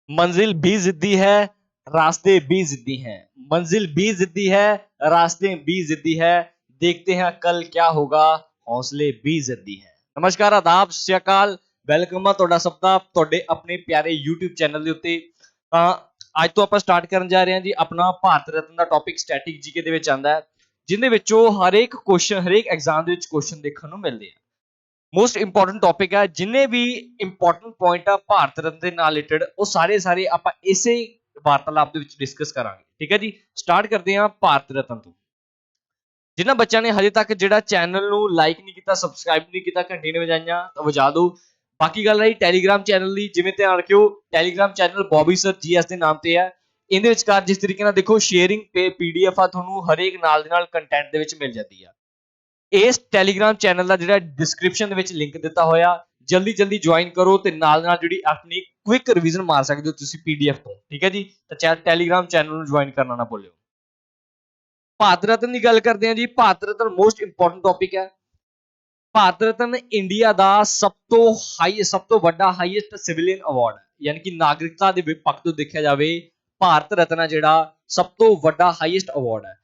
मंजिल भी जिद्दी है, रास्ते भी जिद्दी हैं। मंजिल भी जिद्दी है, रास्ते भी जिद्दी है। देखते हैं कल क्या होगा, हौसले भी जिद्दी हैं। नमस्कार, आदाब, सत श्री अकाल। ਵੈਲਕਮ ਆ ਤੁਹਾਡਾ ਸਭ ਦਾ ਤੁਹਾਡੇ ਆਪਣੇ ਪਿਆਰੇ YouTube ਚੈਨਲ ਦੇ ਉੱਤੇ। ਤਾਂ ਅੱਜ ਤੋਂ ਆਪਾਂ ਸਟਾਰਟ ਕਰਨ ਜਾ ਰਹੇ ਹਾਂ ਜੀ ਆਪਣਾ ਭਾਰਤ ਰਤਨ ਦਾ ਟੌਪਿਕ ਸਟੈਟਿਕ ਜੀਕੇ ਦੇ ਵਿੱਚ ਆਂਦਾ ਹੈ, ਜਿਹਦੇ ਵਿੱਚੋਂ ਹਰੇਕ ਕੁਐਸਚਨ ਹਰੇਕ ਐਗਜ਼ਾਮ ਦੇ ਵਿੱਚ ਕੁਐਸਚਨ ਦੇਖਣ ਨੂੰ ਮਿਲਦੇ ਆ। ਮੋਸਟ ਇੰਪੋਰਟੈਂਟ ਟੌਪਿਕ ਹੈ, ਜਿੰਨੇ ਵੀ ਇੰਪੋਰਟੈਂਟ ਪੁਆਇੰਟ ਆ ਭਾਰਤ ਰਤਨ ਦੇ ਨਾਲ ਰਿਲੇਟਡ ਉਹ ਸਾਰੇ ਆਪਾਂ ਇਸੇ ਵਾਰਤਾਲਾਪ ਦੇ ਵਿੱਚ ਡਿਸਕਸ ਕਰਾਂਗੇ। ਠੀਕ ਹੈ ਜੀ, ਸਟਾਰਟ ਕਰਦੇ ਹਾਂ ਭਾਰਤ ਰਤਨ ਤੋਂ। ਜਿਨ੍ਹਾਂ ਬੱਚਿਆਂ ਨੇ ਹਜੇ ਤੱਕ ਜਿਹੜਾ ਚੈਨਲ ਨੂੰ ਲਾਈਕ ਨਹੀਂ ਕੀਤਾ, ਸਬਸਕ੍ਰਾਈਬ ਨਹੀਂ ਕੀਤਾ, ਘੰਟੀ ਨੇ ਵਜਾਈਆਂ ਤਾਂ ਵਜਾ ਦਿਓ। ਬਾਕੀ ਗੱਲ ਰਹੀ ਟੈਲੀਗ੍ਰਾਮ ਚੈਨਲ ਦੀ, ਜਿਵੇਂ ਧਿਆਨ ਰੱਖਿਓ Telegram channel Bobby sir GS ਦੇ ਨਾਮ ਤੇ ਹੈ। ਇਹਦੇ ਵਿਚਕਾਰ ਜਿਸ ਤਰੀਕੇ ਨਾਲ ਦੇਖੋ ਸ਼ੇਅਰਿੰਗ PDF ਆ ਤੁਹਾਨੂੰ ਹਰੇਕ ਨਾਲ ਦੇ ਨਾਲ ਕੰਟੈਂਟ ਦੇ ਵਿੱਚ ਮਿਲ ਜਾਂਦੀ ਆ। ਇਸ ਟੈਲੀਗ੍ਰਾਮ ਚੈਨਲ ਦਾ ਜਿਹੜਾ ਡਿਸਕ੍ਰਿਪਸ਼ਨ ਦੇ ਵਿੱਚ ਲਿੰਕ ਦਿੱਤਾ ਹੋਇਆ, ਜਲਦੀ ਜੁਆਇਨ ਕਰੋ ਤੇ ਨਾਲ ਜਿਹੜੀ ਆਪਣੀ ਕੁਇਕ ਰਿਵੀਜ਼ਨ ਮਾਰ ਸਕਦੇ ਹੋ ਤੁਸੀਂ PDF ਤੋਂ। ਠੀਕ ਹੈ ਜੀ, ਤਾਂ ਟੈਲੀਗ੍ਰਾਮ ਚੈਨਲ ਨੂੰ ਜੁਆਇਨ ਕਰਨਾ ਨਾ ਭੁੱਲਿਓ। ਭਾਰਤ ਰਤਨ ਦੀ ਗੱਲ ਕਰਦੇ ਹਾਂ ਜੀ। Bharat Ratna most important topic ਹੈ। ਭਾਰਤ ਰਤਨ ਇੰਡੀਆ ਦਾ ਸਭ ਤੋਂ ਵੱਡਾ ਹਾਈਐਸਟ ਸਿਵਿਲੀਅਨ ਅਵਾਰਡ ਹੈ, ਯਾਨੀ ਕਿ ਨਾਗਰਿਕਤਾ ਦੇ ਪੱਖ ਤੋਂ ਦੇਖਿਆ ਜਾਵੇ ਭਾਰਤ ਰਤਨ ਹੈ ਜਿਹੜਾ ਸਭ ਤੋਂ ਵੱਡਾ ਹਾਈਐਸਟ ਅਵਾਰਡ ਹੈ।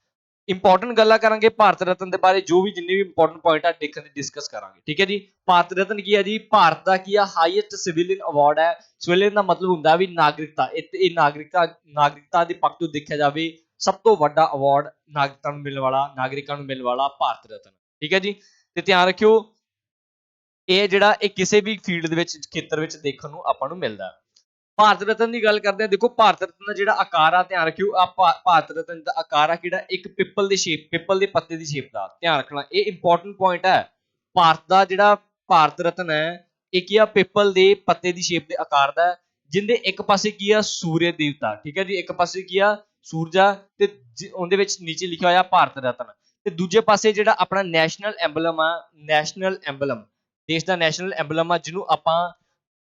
ਇੰਪੋਰਟੈਂਟ ਗੱਲਾਂ ਕਰਾਂਗੇ ਭਾਰਤ ਰਤਨ ਦੇ ਬਾਰੇ, ਜੋ ਵੀ ਜਿੰਨੇ ਵੀ ਇੰਪੋਰਟੈਂਟ ਪੁਆਇੰਟ ਆ ਦੇਖਣ ਦੀ ਡਿਸਕਸ ਕਰਾਂਗੇ। ਠੀਕ ਹੈ ਜੀ, ਭਾਰਤ ਰਤਨ ਕੀ ਹੈ ਜੀ? ਭਾਰਤ ਦਾ ਕੀ ਆ ਹਾਈਐਸਟ ਸਿਵਿਲੀਅਨ ਅਵਾਰਡ ਹੈ। ਸਿਵਿਲੀਅਨ ਦਾ ਮਤਲਬ ਹੁੰਦਾ ਵੀ ਨਾਗਰਿਕਤਾ। ਇਹ ਨਾਗਰਿਕਤਾ ਦੇ ਪੱਖ ਤੋਂ ਦੇਖਿਆ ਜਾਵੇ ਸਭ ਤੋਂ ਵੱਡਾ ਅਵਾਰਡ ਨਾਗਰਿਕਾਂ ਨੂੰ ਮਿਲਣ ਵਾਲਾ ਭਾਰਤ ਰਤਨ। ਠੀਕ ਹੈ ਜੀ, ਤੇ ਧਿਆਨ ਰੱਖਿਓ ਇਹ ਕਿਸੇ ਵੀ ਫੀਲਡ ਦੇ ਵਿੱਚ ਖੇਤਰ ਵਿੱਚ ਦੇਖਣ ਨੂੰ ਆਪਾਂ ਨੂੰ ਮਿਲਦਾ। ਭਾਰਤ ਰਤਨ ਦੀ ਗੱਲ ਕਰਦੇ ਆ। ਦੇਖੋ ਭਾਰਤ ਰਤਨ ਦਾ ਜਿਹੜਾ ਆਕਾਰ ਆ, ਧਿਆਨ ਰੱਖਿਓ ਭਾਰਤ ਰਤਨ ਦਾ ਆਕਾਰ ਆ ਕਿਹੜਾ, ਇੱਕ ਪਿੱਪਲ ਦੇ ਪੱਤੇ ਦੀ ਸ਼ੇਪ ਦਾ। ਧਿਆਨ ਰੱਖਣਾ, ਇਹ ਇੰਪੋਰਟੈਂਟ ਪੁਆਇੰਟ ਹੈ। ਭਾਰਤ ਦਾ ਜਿਹੜਾ ਭਾਰਤ ਰਤਨ ਹੈ ਇਹ ਕੀ ਆ, ਪਿੱਪਲ ਦੇ ਪੱਤੇ ਦੀ ਸ਼ੇਪ ਦੇ ਆਕਾਰ ਦਾ, ਜਿੰਦੇ ਇੱਕ ਪਾਸੇ ਕੀ ਆ ਸੂਰਜ ਦੇਵਤਾ। ਠੀਕ ਹੈ ਜੀ, ਇੱਕ ਪਾਸੇ ਕੀ ਆ ਸੂਰਜ ਆ ਤੇ ਉਹਦੇ ਵਿੱਚ ਨੀਚੇ ਲਿਖਿਆ ਹੋਇਆ ਭਾਰਤ ਰਤਨ, ਤੇ ਦੂਜੇ ਪਾਸੇ ਜਿਹੜਾ ਆਪਣਾ ਨੈਸ਼ਨਲ ਐਂਬਲਮ ਆ, ਦੇਸ਼ ਦਾ ਨੈਸ਼ਨਲ ਐਂਬਲਮ ਆ, ਜਿਹਨੂੰ ਆਪਾਂ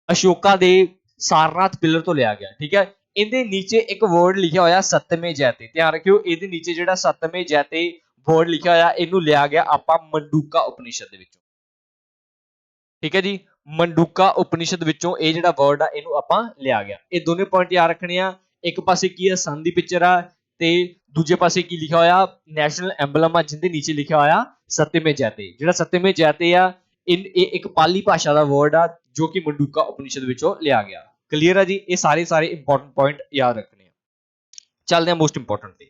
ਅਸ਼ੋਕਾ ਦੇ ਸਾਰਨਾਥ ਪਿਲਰ ਤੋਂ ਲਿਆ ਗਿਆ। ਠੀਕ ਹੈ, ਇਹਦੇ ਨੀਚੇ ਇੱਕ ਵਰਡ ਲਿਖਿਆ ਹੋਇਆ ਸਤਵੇਂ ਜੈਤੇ। ਧਿਆਨ ਰੱਖਿਓ ਇਹਦੇ ਨੀਚੇ ਜਿਹੜਾ ਸਤਵੇਂ ਜੈਤੇ ਵਰਡ ਲਿਖਿਆ ਹੋਇਆ ਇਹਨੂੰ ਲਿਆ ਗਿਆ ਆਪਾਂ ਮੰਡੂਕਾ ਉਪਨਿਸ਼ਦ ਦੇ ਵਿੱਚੋਂ। ਠੀਕ ਹੈ ਜੀ, ਮੰਡੂਕਾ ਉਪਨਿਸ਼ਦ ਵਿੱਚੋਂ ਇਹ ਜਿਹੜਾ ਵਰਡ ਆ ਇਹਨੂੰ ਆਪਾਂ ਲਿਆ ਗਿਆ। ਇਹ ਦੋਨੇ ਪੁਆਇੰਟ ਯਾਦ ਰੱਖਣੇ ਆ। ਇੱਕ ਪਾਸੇ ਕੀ ਆ ਸਨ ਦੀ ਪਿਕਚਰ ਆ ਤੇ ਦੂਜੇ ਪਾਸੇ ਕੀ ਲਿਖਿਆ ਹੋਇਆ ਨੈਸ਼ਨਲ ਐਂਬਲਮ ਆ, ਜਿਹਦੇ ਨੀਚੇ ਲਿਖਿਆ ਹੋਇਆ ਸਤਵੇਂ ਜੈਤੇ। ਜਿਹੜਾ ਸਤਵੇਂ ਜੈਤੇ ਆ ਇਹ ਇੱਕ ਪਾਲੀ ਭਾਸ਼ਾ ਦਾ ਵਰਡ ਆ ਜੋ ਕਿ ਮੰਡੂਕਾ ਉਪਨਿਸ਼ਦ ਵਿੱਚੋਂ ਲਿਆ ਗਿਆ। ਕਲੀਅਰ ਆ ਜੀ, ਇਹ ਸਾਰੇ ਇੰਪੋਰਟੈਂਟ ਪੁਆਇੰਟ ਯਾਦ ਰੱਖਣੇ ਆ। ਚੱਲਦੇ ਆ ਮੋਸਟ ਇੰਪੋਰਟੈਂਟ ਤੇ।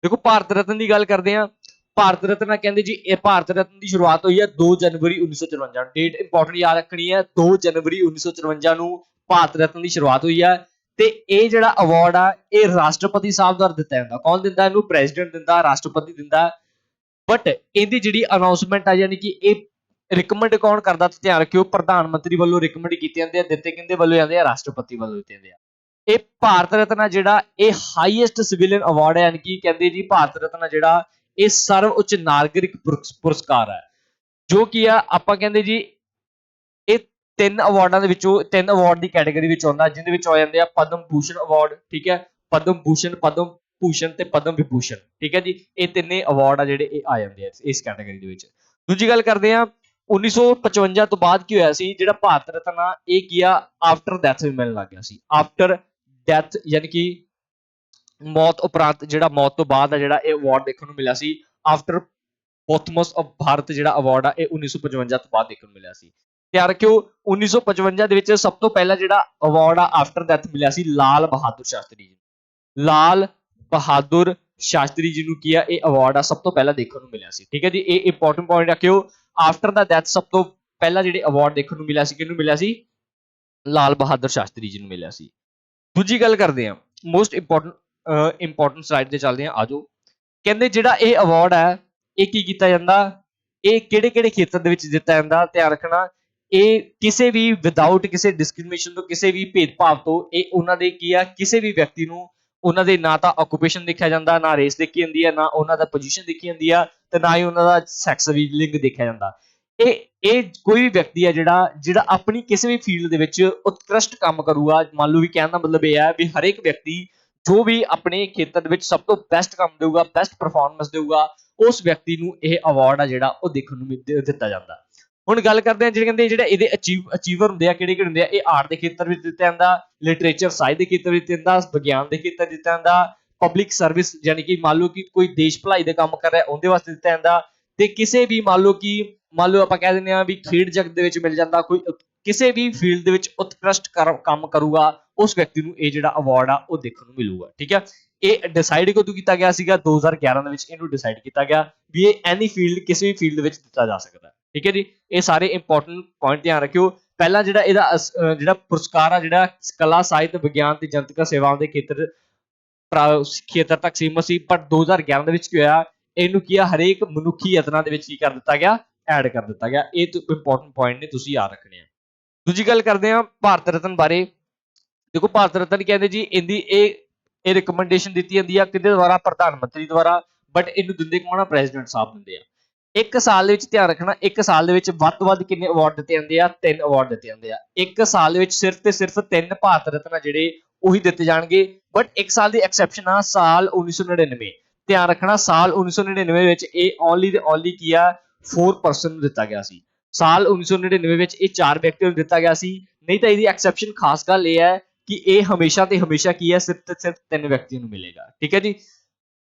ਦੇਖੋ ਭਾਰਤ ਰਤਨ ਦੀ ਗੱਲ ਕਰਦੇ ਆ। ਭਾਰਤ ਰਤਨ ਕਹਿੰਦੇ ਜੀ ਇਹ ਭਾਰਤ ਰਤਨ ਦੀ ਸ਼ੁਰੂਆਤ ਹੋਈ ਹੈ 2 ਜਨਵਰੀ 1954। ਡੇਟ ਇੰਪੋਰਟੈਂਟ ਯਾਦ ਰੱਖਣੀ ਹੈ, 2 ਜਨਵਰੀ 1954 ਨੂੰ ਭਾਰਤ ਰਤਨ ਦੀ ਸ਼ੁਰੂਆਤ ਹੋਈ ਹੈ। ਤੇ ਇਹ ਜਿਹੜਾ ਅਵਾਰਡ ਆ ਇਹ ਰਾਸ਼ਟਰਪਤੀ ਸਾਹਿਬ ਦੁਆਰਾ ਦਿੱਤਾ ਜਾਂਦਾ। ਕੌਣ ਦਿੰਦਾ ਇਹਨੂੰ? ਪ੍ਰੈਜ਼ੀਡੈਂਟ ਦਿੰਦਾ, ਰਾਸ਼ਟਰਪਤੀ ਦਿੰਦਾ। ਬਟ ਇਹਦੀ ਜਿਹੜੀ ਅਨਾਉਂਸਮੈਂਟ ਆ, ਯਾਨੀ ਕਿ ਇਹ ਰਿਕਮੈਂਡ ਕੌਣ ਕਰਦਾ? ਧਿਆਨ ਰੱਖਿਓ ਪ੍ਰਧਾਨ ਮੰਤਰੀ ਵੱਲੋਂ ਰਿਕਮੈਂਡ ਕੀਤੇ ਜਾਂਦੇ ਆ, ਦਿੱਤੇ ਕਿਹਦੇ ਵੱਲੋਂ ਜਾਂਦੇ ਆ? ਰਾਸ਼ਟਰਪਤੀ ਵੱਲੋਂ ਦਿੱਤੇ ਜਾਂਦੇ ਆ। ਇਹ ਭਾਰਤ ਰਤਨ ਆ ਜਿਹੜਾ ਇਹ ਹਾਈਐਸਟ ਸਿਵਿਲੀਅਨ ਅਵਾਰਡ ਹੈ, ਯਾਨੀ ਕਿ ਕਹਿੰਦੇ ਜੀ ਭਾਰਤ ਰਤਨ ਆ ਜਿਹੜਾ ਇਹ ਸਰਵ ਉੱਚ ਨਾਗਰਿਕ ਪੁਰਸਕਾਰ ਹੈ, ਜੋ ਕੀ ਆ ਆਪਾਂ ਕਹਿੰਦੇ ਜੀ ਇਹ 3 ਅਵਾਰਡਾਂ ਦੇ ਵਿੱਚੋਂ 3 ਅਵਾਰਡ ਦੀ ਕੈਟਾਗਰੀ ਵਿੱਚ ਆਉਂਦਾ, ਜਿਹਦੇ ਵਿੱਚ ਆ ਜਾਂਦੇ ਆ ਪਦਮ ਭੂਸ਼ਣ ਅਵਾਰਡ। ਠੀਕ ਹੈ, ਪਦਮ ਭੂਸ਼ਣ ਤੇ ਪਦਮ ਵਿਭੂਸ਼ਣ। ਠੀਕ ਹੈ ਜੀ, ਇਹ ਤਿੰਨੇ ਅਵਾਰਡ ਆ ਜਿਹੜੇ ਇਹ ਆ ਜਾਂਦੇ ਆ ਇਸ ਕੈਟਾਗਰੀ ਦੇ ਵਿੱਚ। ਦੂਜੀ ਗੱਲ ਕਰਦੇ ਆ 1955 ਤੋਂ ਬਾਅਦ ਕੀ ਹੋਇਆ ਸੀ? ਜਿਹੜਾ ਭਾਰਤ ਰਤਨ ਆ ਇਹ ਕੀ ਆ ਆਫਟਰ ਡੈਥ ਵੀ ਮਿਲਣ ਲੱਗ ਗਿਆ ਸੀ। ਆਫਟਰ ਡੈਥ ਯਾਨੀ ਕਿ ਮੌਤ ਉਪਰੰਤ, ਜਿਹੜਾ ਮੌਤ ਤੋਂ ਬਾਅਦ ਆ ਜਿਹੜਾ ਇਹ ਅਵਾਰਡ ਦੇਖਣ ਨੂੰ ਮਿਲਿਆ ਸੀ। ਆਫਟਰ ਪੋਥਮਸ ਆਫ ਭਾਰਤ ਜਿਹੜਾ ਅਵਾਰਡ ਆ ਇਹ 1955 ਤੋਂ ਬਾਅਦ ਦੇਖਣ ਨੂੰ ਮਿਲਿਆ ਸੀ। ਧਿਆਨ ਰੱਖਿਓ 1955 ਦੇ ਵਿੱਚ ਸਭ ਤੋਂ ਪਹਿਲਾਂ ਜਿਹੜਾ ਅਵਾਰਡ ਆ ਆਫਟਰ ਡੈਥ ਮਿਲਿਆ ਸੀ ਲਾਲ ਬਹਾਦਰ ਸ਼ਾਸਤਰੀ ਜੀ। ਲਾਲ ਬਹਾਦਰ ਸ਼ਾਸਤਰੀ ਜੀ ਨੂੰ ਕੀ ਆ ਇਹ ਅਵਾਰਡ ਆ ਸਭ ਤੋਂ ਪਹਿਲਾਂ ਦੇਖਣ ਨੂੰ ਮਿਲਿਆ ਸੀ। ਠੀਕ ਹੈ ਜੀ, ਇਹ ਇੰਪੋਰਟੈਂਟ ਪੁਆਇੰਟ ਰੱਖਿਓ। ਆਫਟਰ ਦਾ ਡੈਥ ਸਭ ਤੋਂ ਪਹਿਲਾਂ ਜਿਹੜੇ ਅਵਾਰਡ ਦੇਖਣ ਨੂੰ ਮਿਲਿਆ ਸੀ, ਕਿਹਨੂੰ ਮਿਲਿਆ ਸੀ? ਲਾਲ ਬਹਾਦਰ ਸ਼ਾਸਤਰੀ ਜੀ ਨੂੰ ਮਿਲਿਆ ਸੀ। ਦੂਜੀ ਗੱਲ ਕਰਦੇ ਆ ਮੋਸਟ ਇੰਪੋਰਟੈਂਟ ਸਲਾਈਡ ਤੇ ਚੱਲਦੇ ਆ, ਆਜੋ। ਕਹਿੰਦੇ ਜਿਹੜਾ ਇਹ ਅਵਾਰਡ ਹੈ ਇਹ ਕੀ ਕੀਤਾ ਜਾਂਦਾ, ਇਹ ਕਿਹੜੇ ਖੇਤਰ ਦੇ ਵਿੱਚ ਦਿੱਤਾ ਜਾਂਦਾ? ਧਿਆਨ ਰੱਖਣਾ, ਇਹ ਕਿਸੇ ਵੀ ਵਿਦਆਊਟ ਕਿਸੇ ਡਿਸਕ੍ਰਿਮੀਨੇਸ਼ਨ ਤੋਂ, ਕਿਸੇ ਵੀ ਭੇਦਭਾਵ ਤੋਂ, ਇਹ ਉਹਨਾਂ ਦੇ ਕੀ ਆ ਕਿਸੇ ਵੀ ਵਿਅਕਤੀ ਨੂੰ ਉਹਨਾਂ ਦੇ ਨਾ ਤਾਂ ਆਕੂਪੇਸ਼ਨ ਦੇਖਿਆ ਜਾਂਦਾ, ਨਾ ਰੇਸ ਦੇਖੀ ਜਾਂਦੀ ਹੈ, ਨਾ ਉਹਨਾਂ ਦਾ ਪੋਜੀਸ਼ਨ ਦੇਖੀ ਜਾਂਦੀ ਆ, ਤੇ ਨਾ ਹੀ ਉਹਨਾਂ ਦਾ ਸੈਕਸ ਲਿੰਗ ਦੇਖਿਆ ਜਾਂਦਾ। ਇਹ ਕੋਈ ਵੀ ਵਿਅਕਤੀ ਹੈ ਜਿਹੜਾ ਆਪਣੀ ਕਿਸੇ ਵੀ ਫੀਲਡ ਦੇ ਵਿੱਚ ਉਤਕ੍ਰਿਸ਼ਟ ਕੰਮ ਕਰੂਗਾ। ਮੰਨ ਲਓ ਵੀ ਕਹਿਣ ਦਾ ਮਤਲਬ ਇਹ ਹੈ ਵੀ ਹਰੇਕ ਵਿਅਕਤੀ ਜੋ ਵੀ ਆਪਣੇ ਖੇਤਰ ਦੇ ਵਿੱਚ ਸਭ ਤੋਂ ਬੈਸਟ ਕੰਮ ਦੇਊਗਾ, ਬੈਸਟ ਪਰਫਾਰਮੈਂਸ ਦੇਊਗਾ, ਉਸ ਵਿਅਕਤੀ ਨੂੰ ਇਹ ਅਵਾਰਡ ਆ ਜਿਹੜਾ ਉਹ ਦੇਖਣ ਨੂੰ ਦਿੱਤਾ ਜਾਂਦਾ। ਹੁਣ ਗੱਲ ਕਰਦੇ ਹਾਂ ਜਿਹੜੇ ਕਹਿੰਦੇ ਜਿਹੜੇ ਇਹਦੇ ਅਚੀਵਰ ਹੁੰਦੇ ਆ ਕਿਹੜੇ ਕਿਹੜੇ ਹੁੰਦੇ ਆ, ਇਹ ਆਰਟ ਦੇ ਖੇਤਰ ਵਿੱਚ ਦਿੱਤਾ ਜਾਂਦਾ, ਲਿਟਰੇਚਰ ਸਾਹਿਤ ਦੇ ਖੇਤਰ ਵਿੱਚ ਦਿੱਤਾ ਜਾਂਦਾ, ਵਿਗਿਆਨ ਦੇ ਖੇਤਰ ਦਿੱਤਾ ਜਾਂਦਾ, ਪਬਲਿਕ ਸਰਵਿਸ ਯਾਨੀ ਕਿ ਮੰਨ ਲਓ ਕਿ ਕੋਈ ਦੇਸ਼ ਭਲਾਈ ਦੇ ਕੰਮ ਕਰ ਰਿਹਾ ਉਹਦੇ ਵਾਸਤੇ ਦਿੱਤਾ ਜਾਂਦਾ, ਤੇ ਕਿਸੇ ਵੀ ਮੰਨ ਲਓ ਆਪਾਂ ਕਹਿ ਦਿੰਦੇ ਆ ਵੀ ਖੇਡ ਜਗਤ ਦੇ ਵਿੱਚ ਮਿਲ ਜਾਂਦਾ, ਕੋਈ ਕਿਸੇ ਵੀ ਫੀਲਡ ਦੇ ਵਿੱਚ ਉਤਕ੍ਰਿਸ਼ਟ ਕੰਮ ਕਰੂਗਾ ਉਸ ਵਿਅਕਤੀ ਨੂੰ ਇਹ ਜਿਹੜਾ ਅਵਾਰਡ ਆ ਉਹ ਦੇਖਣ ਨੂੰ ਮਿਲੂਗਾ। ਠੀਕ ਹੈ, ਇਹ ਡਿਸਾਈਡ ਕਦੋਂ ਕੀਤਾ ਗਿਆ ਸੀਗਾ? 2011 ਦੇ ਵਿੱਚ ਇਹਨੂੰ ਡਿਸਾਈਡ ਕੀਤਾ ਗਿਆ ਵੀ ਇਹ ਐਨੀ ਫੀਲਡ ਕਿਸੇ ਵੀ ਫੀਲਡ ਵਿੱਚ ਦਿੱਤਾ ਜਾ ਸਕਦਾ। ਠੀਕ ਹੈ ਜੀ, ਇਹ ਸਾਰੇ ਇੰਪੋਰਟੈਂਟ ਪੁਆਇੰਟ ਧਿਆਨ ਰੱਖਿਓ। ਪਹਿਲਾ ਜਿਹੜਾ ਇਹਦਾ ਜਿਹੜਾ ਪੁਰਸਕਾਰ ਆ ਜਿਹੜਾ ਕਲਾ ਸਾਹਿਤ ਵਿਗਿਆਨ ਤੇ ਜਨਤਕ ਸੇਵਾਵਾਂ ਦੇ ਖੇਤਰ ਤੱਕ ਸੀਮਤ ਸੀ, ਪਰ 2011 ਦੇ ਵਿੱਚ ਕੀ ਹੋਇਆ, ਇਹਨੂੰ ਕੀ ਆ ਹਰੇਕ ਮਨੁੱਖੀ ਯਤਨਾਂ ਦੇ ਵਿੱਚ ਕੀ ਕਰ ਦਿੱਤਾ ਗਿਆ, ਐਡ ਕਰ ਦਿੱਤਾ ਗਿਆ। ਇਹ ਇੰਪੋਰਟੈਂਟ ਪੁਆਇੰਟ ਨੇ, ਤੁਸੀਂ ਯਾਦ ਰੱਖਣੇ ਆ। ਦੂਜੀ ਗੱਲ ਕਰਦੇ ਆ ਭਾਰਤ ਰਤਨ ਬਾਰੇ। ਦੇਖੋ ਭਾਰਤ ਰਤਨ ਕਹਿੰਦੇ ਜੀ ਇਹਦੀ ਇਹ ਰਿਕਮੈਂਡੇਸ਼ਨ ਦਿੱਤੀ ਜਾਂਦੀ ਆ ਕਿਹਦੇ ਦੁਆਰਾ? ਪ੍ਰਧਾਨ ਮੰਤਰੀ ਦੁਆਰਾ, ਬਟ ਇਹਨੂੰ ਦਿੰਦੇ ਕੌਣ ਆ? ਪ੍ਰੈਜ਼ੀਡੈਂਟ ਸਾਹਿਬ ਦਿੰਦੇ ਆ। ਇੱਕ ਸਾਲ ਦੇ ਵਿੱਚ ਧਿਆਨ ਰੱਖਣਾ, ਇੱਕ ਸਾਲ ਦੇ ਵਿੱਚ ਵੱਧ ਤੋਂ ਵੱਧ ਕਿੰਨੇ ਅਵਾਰਡ ਦਿੱਤੇ ਜਾਂਦੇ ਆ? 3 ਅਵਾਰਡ ਦਿੱਤੇ ਜਾਂਦੇ ਆ। ਇੱਕ ਸਾਲ ਦੇ ਵਿੱਚ ਸਿਰਫ ਤੇ ਸਿਰਫ 3 ਭਾਰਤ ਰਤਨ ਜਿਹੜੇ ਉਹੀ ਦਿੱਤੇ ਜਾਣਗੇ, ਬਟ ਇੱਕ ਸਾਲ ਦੀ ਐਕਸੈਪਸ਼ਨ ਆ ਸਾਲ 1999। ਧਿਆਨ ਰੱਖਣਾ ਸਾਲ 1999 ਵਿੱਚ ਇਹ ਓਨਲੀ ਤੇ ਓਨਲੀ ਕੀ ਆ 4 ਪਰਸਨ ਨੂੰ ਦਿੱਤਾ ਗਿਆ ਸੀ। ਸਾਲ 1999 ਵਿੱਚ ਇਹ 4 ਵਿਅਕਤੀਆਂ ਨੂੰ ਦਿੱਤਾ ਗਿਆ ਸੀ, ਨਹੀਂ ਤਾਂ ਇਹਦੀ ਐਕਸੈਪਸ਼ਨ ਖਾਸ ਗੱਲ ਇਹ ਹੈ ਕਿ ਇਹ ਹਮੇਸ਼ਾ ਤੇ ਹਮੇਸ਼ਾ ਕੀ ਹੈ ਸਿਰਫ ਤੇ ਸਿਰਫ 3 ਵਿਅਕਤੀਆਂ ਨੂੰ ਮਿਲੇਗਾ। ਠੀਕ ਹੈ ਜੀ,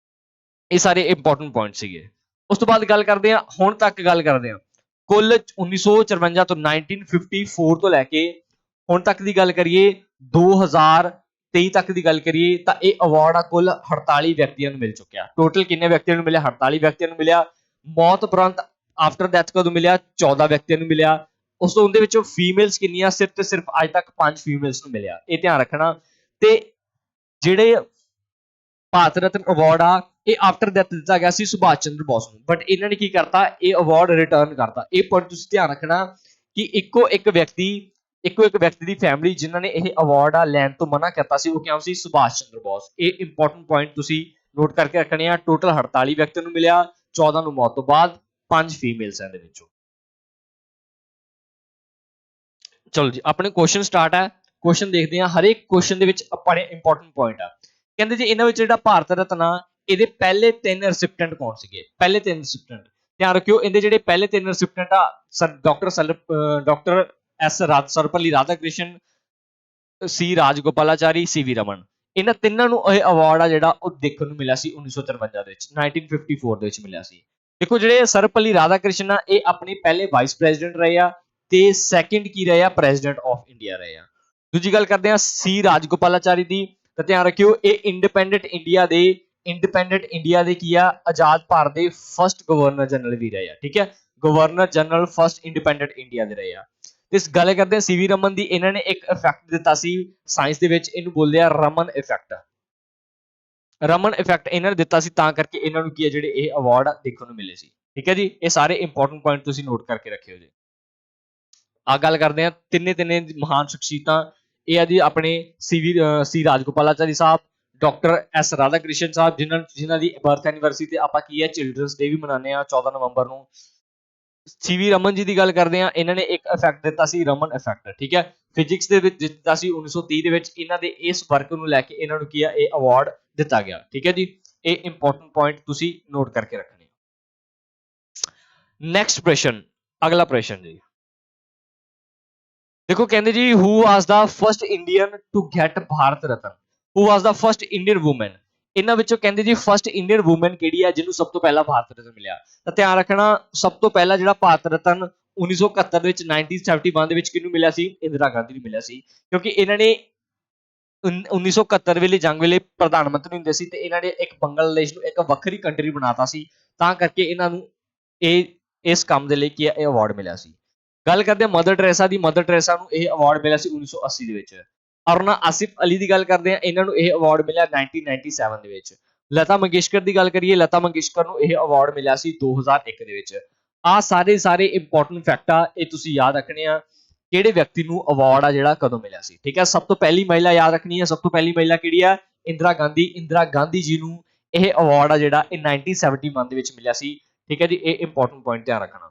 ਇਹ ਸਾਰੇ ਇੰਪੋਰਟੈਂਟ ਪੁਆਇੰਟ ਸੀਗੇ। ਉਸ ਤੋਂ ਬਾਅਦ ਗੱਲ ਕਰਦੇ ਆ ਹੁਣ ਤੱਕ ਗੱਲ ਕਰਦੇ ਆ ਕੁੱਲ 1954 ਤੋਂ 1954 ਤੋਂ ਲੈ ਕੇ ਹੁਣ ਤੱਕ ਦੀ ਗੱਲ ਕਰੀਏ 2023 ਤੱਕ ਦੀ ਗੱਲ ਕਰੀਏ ਤਾਂ ਇਹ ਅਵਾਰਡ ਆ ਕੁੱਲ 48 ਵਿਅਕਤੀਆਂ ਨੂੰ ਮਿਲ ਚੁੱਕਿਆ। ਟੋਟਲ ਕਿੰਨੇ ਵਿਅਕਤੀਆਂ ਨੂੰ ਮਿਲਿਆ? 48 ਵਿਅਕਤੀਆਂ ਨੂੰ ਮਿਲਿਆ। ਮੌਤ ਉਪਰੰਤ ਆਫਟਰ ਡੈਥ ਕਦੋਂ ਮਿਲਿਆ? 14 ਵਿਅਕਤੀਆਂ ਨੂੰ ਮਿਲਿਆ। ਉਸ ਤੋਂ ਉਹਦੇ ਵਿੱਚੋਂ ਫੀਮੇਲਸ ਕਿੰਨੀਆਂ? ਸਿਰਫ ਤੇ ਸਿਰਫ ਅੱਜ ਤੱਕ 5 ਫੀਮੇਲਸ ਨੂੰ ਮਿਲਿਆ। ਇਹ ਧਿਆਨ ਰੱਖਣਾ। ਤੇ ਜਿਹੜੇ ਭਾਰਤ ਰਤਨ ਅਵਾਰਡ ਆ ਇਹ ਆਫਟਰ ਡੈਥ ਦਿੱਤਾ ਗਿਆ ਸੀ ਸੁਭਾਸ਼ ਚੰਦਰ ਬੋਸ ਨੂੰ, ਬਟ ਇਹਨਾਂ ਨੇ ਕੀ ਕਰਤਾ, ਇਹ ਅਵਾਰਡ ਰਿਟਰਨ ਕਰਤਾ। ਇਹ ਪੁਆਇੰਟ ਤੁਸੀਂ ਧਿਆਨ ਰੱਖਣਾ ਕਿ ਇੱਕੋ ਇੱਕ ਵਿਅਕਤੀ ਦੀ ਫੈਮਿਲੀ ਜਿਨ੍ਹਾਂ ਨੇ ਇਹ ਅਵਾਰਡ ਆ ਲੈਣ ਤੋਂ ਮਨਾ ਕਰਤਾ ਸੀ ਉਹ ਕਿਉਂ ਸੀ? ਸੁਭਾਸ਼ ਚੰਦਰ ਬੋਸ। ਇਹ ਇੰਪੋਰਟੈਂਟ ਪੁਆਇੰਟ ਤੁਸੀਂ ਨੋਟ ਕਰਕੇ ਰੱਖਣੇ ਆ। ਟੋਟਲ 48 ਵਿਅਕਤੀਆਂ ਨੂੰ ਮਿਲਿਆ, 14 ਨੂੰ ਮੌਤ ਤੋਂ ਬਾਅਦ, 5 ਫੀਮੇਲਸ ਦੇ ਵਿੱਚੋਂ। ਚਲੋ ਜੀ ਆਪਣੇ ਕੁਐਸਚਨ ਸਟਾਰਟ ਹੈ। ਕੁਐਸਚਨ ਦੇਖਦੇ ਹਾਂ, ਹਰੇਕ ਕੁਐਸਚਨ ਦੇ ਵਿੱਚ ਆਪਣੇ ਇੰਪੋਰਟੈਂਟ ਪੁਆਇੰਟ ਆ। ਕਹਿੰਦੇ ਜੀ ਇਹਨਾਂ ਵਿੱਚ ਜਿਹੜਾ ਭਾਰਤ ਰਤਨ ਆ ਇਹਦੇ ਪਹਿਲੇ 3 ਰੈਸਿਪੀਐਂਟ ਕੌਣ ਸੀਗੇ? ਪਹਿਲੇ 3 ਰੈਸਿਪੀਐਂਟ ਧਿਆਨ ਰੱਖਿਓ। ਇਹਦੇ ਜਿਹੜੇ ਪਹਿਲੇ 3 ਰੈਸਿਪੀਐਂਟ ਆ ਡਾਕਟਰ ਸਰਵਪੱਲੀ ਰਾਧਾਕ੍ਰਿਸ਼ਨ, ਸੀ ਰਾਜਗੋਪਾਲਾਚਾਰੀ, ਸੀ.ਵੀ. ਰਮਨ। ਇਹਨਾਂ ਤਿੰਨਾਂ ਨੂੰ ਇਹ ਅਵਾਰਡ ਆ ਜਿਹੜਾ ਉਹ ਦੇਖਣ ਨੂੰ ਮਿਲਿਆ ਸੀ 1953 ਦੇ ਵਿੱਚ, 1954 ਦੇ ਵਿੱਚ ਮਿਲਿਆ ਸੀ। ਦੇਖੋ ਜਿਹੜੇ ਸਰਵਪੱਲੀ ਰਾਧਾਕ੍ਰਿਸ਼ਨ ਆ ਇਹ ਆਪਣੇ ਪਹਿਲੇ ਵਾਈਸ ਪ੍ਰੈਜ਼ੀਡੈਂਟ ਰਹੇ ਆ ਤੇ ਸੈਕਿੰਡ ਕੀ ਰਹੇ ਆ? ਪ੍ਰੈਜ਼ੀਡੈਂਟ ਆਫ ਇੰਡੀਆ ਰਹੇ ਆ। ਦੂਜੀ ਗੱਲ ਕਰਦੇ ਆ ਸੀ ਰਾਜਗੋਪਾਲਾਚਾਰੀ ਦੀ, ਤਾਂ ਧਿਆਨ ਰੱਖਿਓ ਇਹ ਇੰਡੀਪੈਂਡੈਂਟ ਇੰਡੀਆ ਦੇ ਕੀ ਆ? ਆਜ਼ਾਦ ਭਾਰਤ ਦੇ ਫਸਟ ਗਵਰਨਰ ਜਨਰਲ ਵੀ ਰਹੇ ਆ। ਠੀਕ ਹੈ, governor general first independent India ਦੇ ਰਹੇ ਆ। ਇਸ ਗੱਲ ਕਰਦੇ ਆ ਸੀ.ਵੀ. ਰਮਨ ਦੀ, ਇਹਨਾਂ ਨੇ ਇੱਕ ਇਫੈਕਟ ਦਿੱਤਾ ਸੀ ਸਾਇੰਸ ਦੇ ਵਿੱਚ, ਇਹਨੂੰ ਬੋਲਦੇ ਆ ਰਮਨ ਇਫੈਕਟ। ਰਮਨ ਇਫੈਕਟ ਇਹਨਾਂ ਨੇ ਦਿੱਤਾ ਸੀ ਤਾਂ ਕਰਕੇ ਇਹਨਾਂ ਨੂੰ ਕੀ ਹੈ ਜਿਹੜੇ ਇਹ ਅਵਾਰਡ ਦੇਖਣ ਨੂੰ ਮਿਲੇ ਸੀ। ਠੀਕ ਹੈ ਜੀ, ਇਹ ਸਾਰੇ ਇੰਪੋਰਟੈਂਟ ਪੁਆਇੰਟ ਤੁਸੀਂ ਨੋਟ ਕਰਕੇ ਰੱਖਿਓ ਜੀ। ਆ ਗੱਲ ਕਰਦੇ ਆ ਤਿੰਨੇ ਮਹਾਨ ਸ਼ਖਸੀਅਤਾਂ। ਇਹ ਆ ਜੀ ਆਪਣੇ ਸੀ ਰਾਜਗੋਪਾਲਾਚਾਰੀ ਸਾਹਿਬ, ਡਾਕਟਰ ਐਸ ਰਾਧਾਕ੍ਰਿਸ਼ਨ ਸਾਹਿਬ ਜਿਨ੍ਹਾਂ ਦੀ ਬਰਥ ਐਨੀਵਰਸਰੀ ਤੇ ਆਪਾਂ ਕੀ ਹੈ ਚਿਲਡਰਨਸ ਡੇ ਵੀ ਮਨਾਉਂਦੇ ਆ 14 ਨਵੰਬਰ ਨੂੰ। ਸੀ.ਵੀ. ਰਮਨ ਜੀ ਦੀ ਗੱਲ ਕਰਦੇ ਆ, ਇਹਨਾਂ ਨੇ ਇੱਕ ਇਫੈਕਟ ਦਿੱਤਾ ਸੀ ਰਮਨ ਇਫੈਕਟ। ਠੀਕ ਹੈ, ਫਿਜ਼ਿਕਸ ਦੇ ਵਿੱਚ ਦਿੱਤਾ ਸੀ 1930 ਦੇ ਵਿੱਚ। ਇਹਨਾਂ ਦੇ ਇਸ ਵਰਕ ਨੂੰ ਲੈ ਕੇ ਇਹਨਾਂ ਨੂੰ ਕੀ ਆ ਇਹ ਅਵਾਰਡ ਦਿੱਤਾ ਗਿਆ। ਠੀਕ ਹੈ ਜੀ, ਇਹ ਇੰਪੋਰਟੈਂਟ ਪੁਆਇੰਟ ਤੁਸੀਂ ਨੋਟ ਕਰਕੇ ਰੱਖਣੇ। ਨੈਕਸਟ ਪ੍ਰਸ਼ਨ, ਅਗਲਾ ਪ੍ਰਸ਼ਨ ਜੀ ਦੇਖੋ ਕਹਿੰਦੇ ਜੀ who was the first Indian to get Bharat Ratna? Who was the first Indian woman? ਇਹਨਾਂ ਵਿੱਚੋਂ ਕਹਿੰਦੇ ਜੀ ਫਸਟ ਇੰਡੀਅਨ ਵੂਮਨ ਕਿਹੜੀ ਆ ਜਿਹਨੂੰ ਸਭ ਤੋਂ ਪਹਿਲਾਂ ਭਾਰਤ ਰਤਨ ਮਿਲਿਆ? ਤਾਂ ਧਿਆਨ ਰੱਖਣਾ ਸਭ ਤੋਂ ਪਹਿਲਾਂ ਜਿਹੜਾ ਭਾਰਤ ਰਤਨ 1971 ਦੇ ਵਿੱਚ 1971 ਦੇ ਵਿੱਚ ਕਿਹਨੂੰ ਮਿਲਿਆ ਸੀ? ਇੰਦਰਾ ਗਾਂਧੀ ਨੂੰ ਮਿਲਿਆ ਸੀ, ਕਿਉਂਕਿ ਇਹਨਾਂ ਨੇ 1971 ਵੇਲੇ ਜੰਗ ਵੇਲੇ ਪ੍ਰਧਾਨ ਮੰਤਰੀ ਹੁੰਦੇ ਸੀ ਤੇ ਇਹਨਾਂ ਨੇ ਇੱਕ ਬੰਗਲਾਦੇਸ਼ ਨੂੰ ਇੱਕ ਵੱਖਰੀ ਕੰਟਰੀ ਬਣਾਤਾ ਸੀ, ਤਾਂ ਕਰਕੇ ਇਹਨਾਂ ਨੂੰ ਇਸ ਕੰਮ ਦੇ ਲਈ ਕੀ ਇਹ ਅਵਾਰਡ ਮਿਲਿਆ ਸੀ। ਗੱਲ ਕਰਦੇ ਹਾਂ ਮਦਰ ਟੈਰੇਸਾ ਦੀ। ਮਦਰ ਟੈਰੇਸਾ ਨੂੰ ਇਹ ਅਵਾਰਡ ਮਿਲਿਆ ਸੀ 1980 ਦੇ ਵਿੱਚ। ਅਰੁਣਾ ਆਸਿਫ ਅਲੀ ਦੀ ਗੱਲ ਕਰਦੇ ਆ, ਇਹਨਾਂ ਨੂੰ ਇਹ ਅਵਾਰਡ ਮਿਲਿਆ 1997 ਦੇ ਵਿੱਚ। ਲਤਾ ਮੰਗੇਸ਼ਕਰ ਦੀ ਗੱਲ ਕਰੀਏ, ਲਤਾ ਮੰਗੇਸ਼ਕਰ ਨੂੰ ਇਹ ਅਵਾਰਡ ਮਿਲਿਆ ਸੀ 2001 ਦੇ ਵਿੱਚ। ਆ ਸਾਰੇ ਇੰਪੋਰਟੈਂਟ ਫੈਕਟ ਆ, ਇਹ ਤੁਸੀਂ ਯਾਦ ਰੱਖਣੇ ਆ ਕਿਹੜੇ ਵਿਅਕਤੀ ਨੂੰ ਅਵਾਰਡ ਆ ਜਿਹੜਾ ਕਦੋਂ ਮਿਲਿਆ ਸੀ। ਠੀਕ ਹੈ, ਸਭ ਤੋਂ ਪਹਿਲੀ ਮਹਿਲਾ ਯਾਦ ਰੱਖਣੀ ਹੈ। ਸਭ ਤੋਂ ਪਹਿਲੀ ਮਹਿਲਾ ਕਿਹੜੀ ਆ? ਇੰਦਰਾ ਗਾਂਧੀ। ਇੰਦਰਾ ਗਾਂਧੀ ਜੀ ਨੂੰ ਇਹ ਅਵਾਰਡ ਆ ਜਿਹੜਾ ਇਹ 1971 ਦੇ ਵਿੱਚ ਮਿਲਿਆ ਸੀ। ਠੀਕ ਹੈ ਜੀ, ਇਹ ਇੰਪੋਰਟੈਂਟ ਪੁਆਇੰਟ ਧਿਆਨ ਰੱਖਣਾ।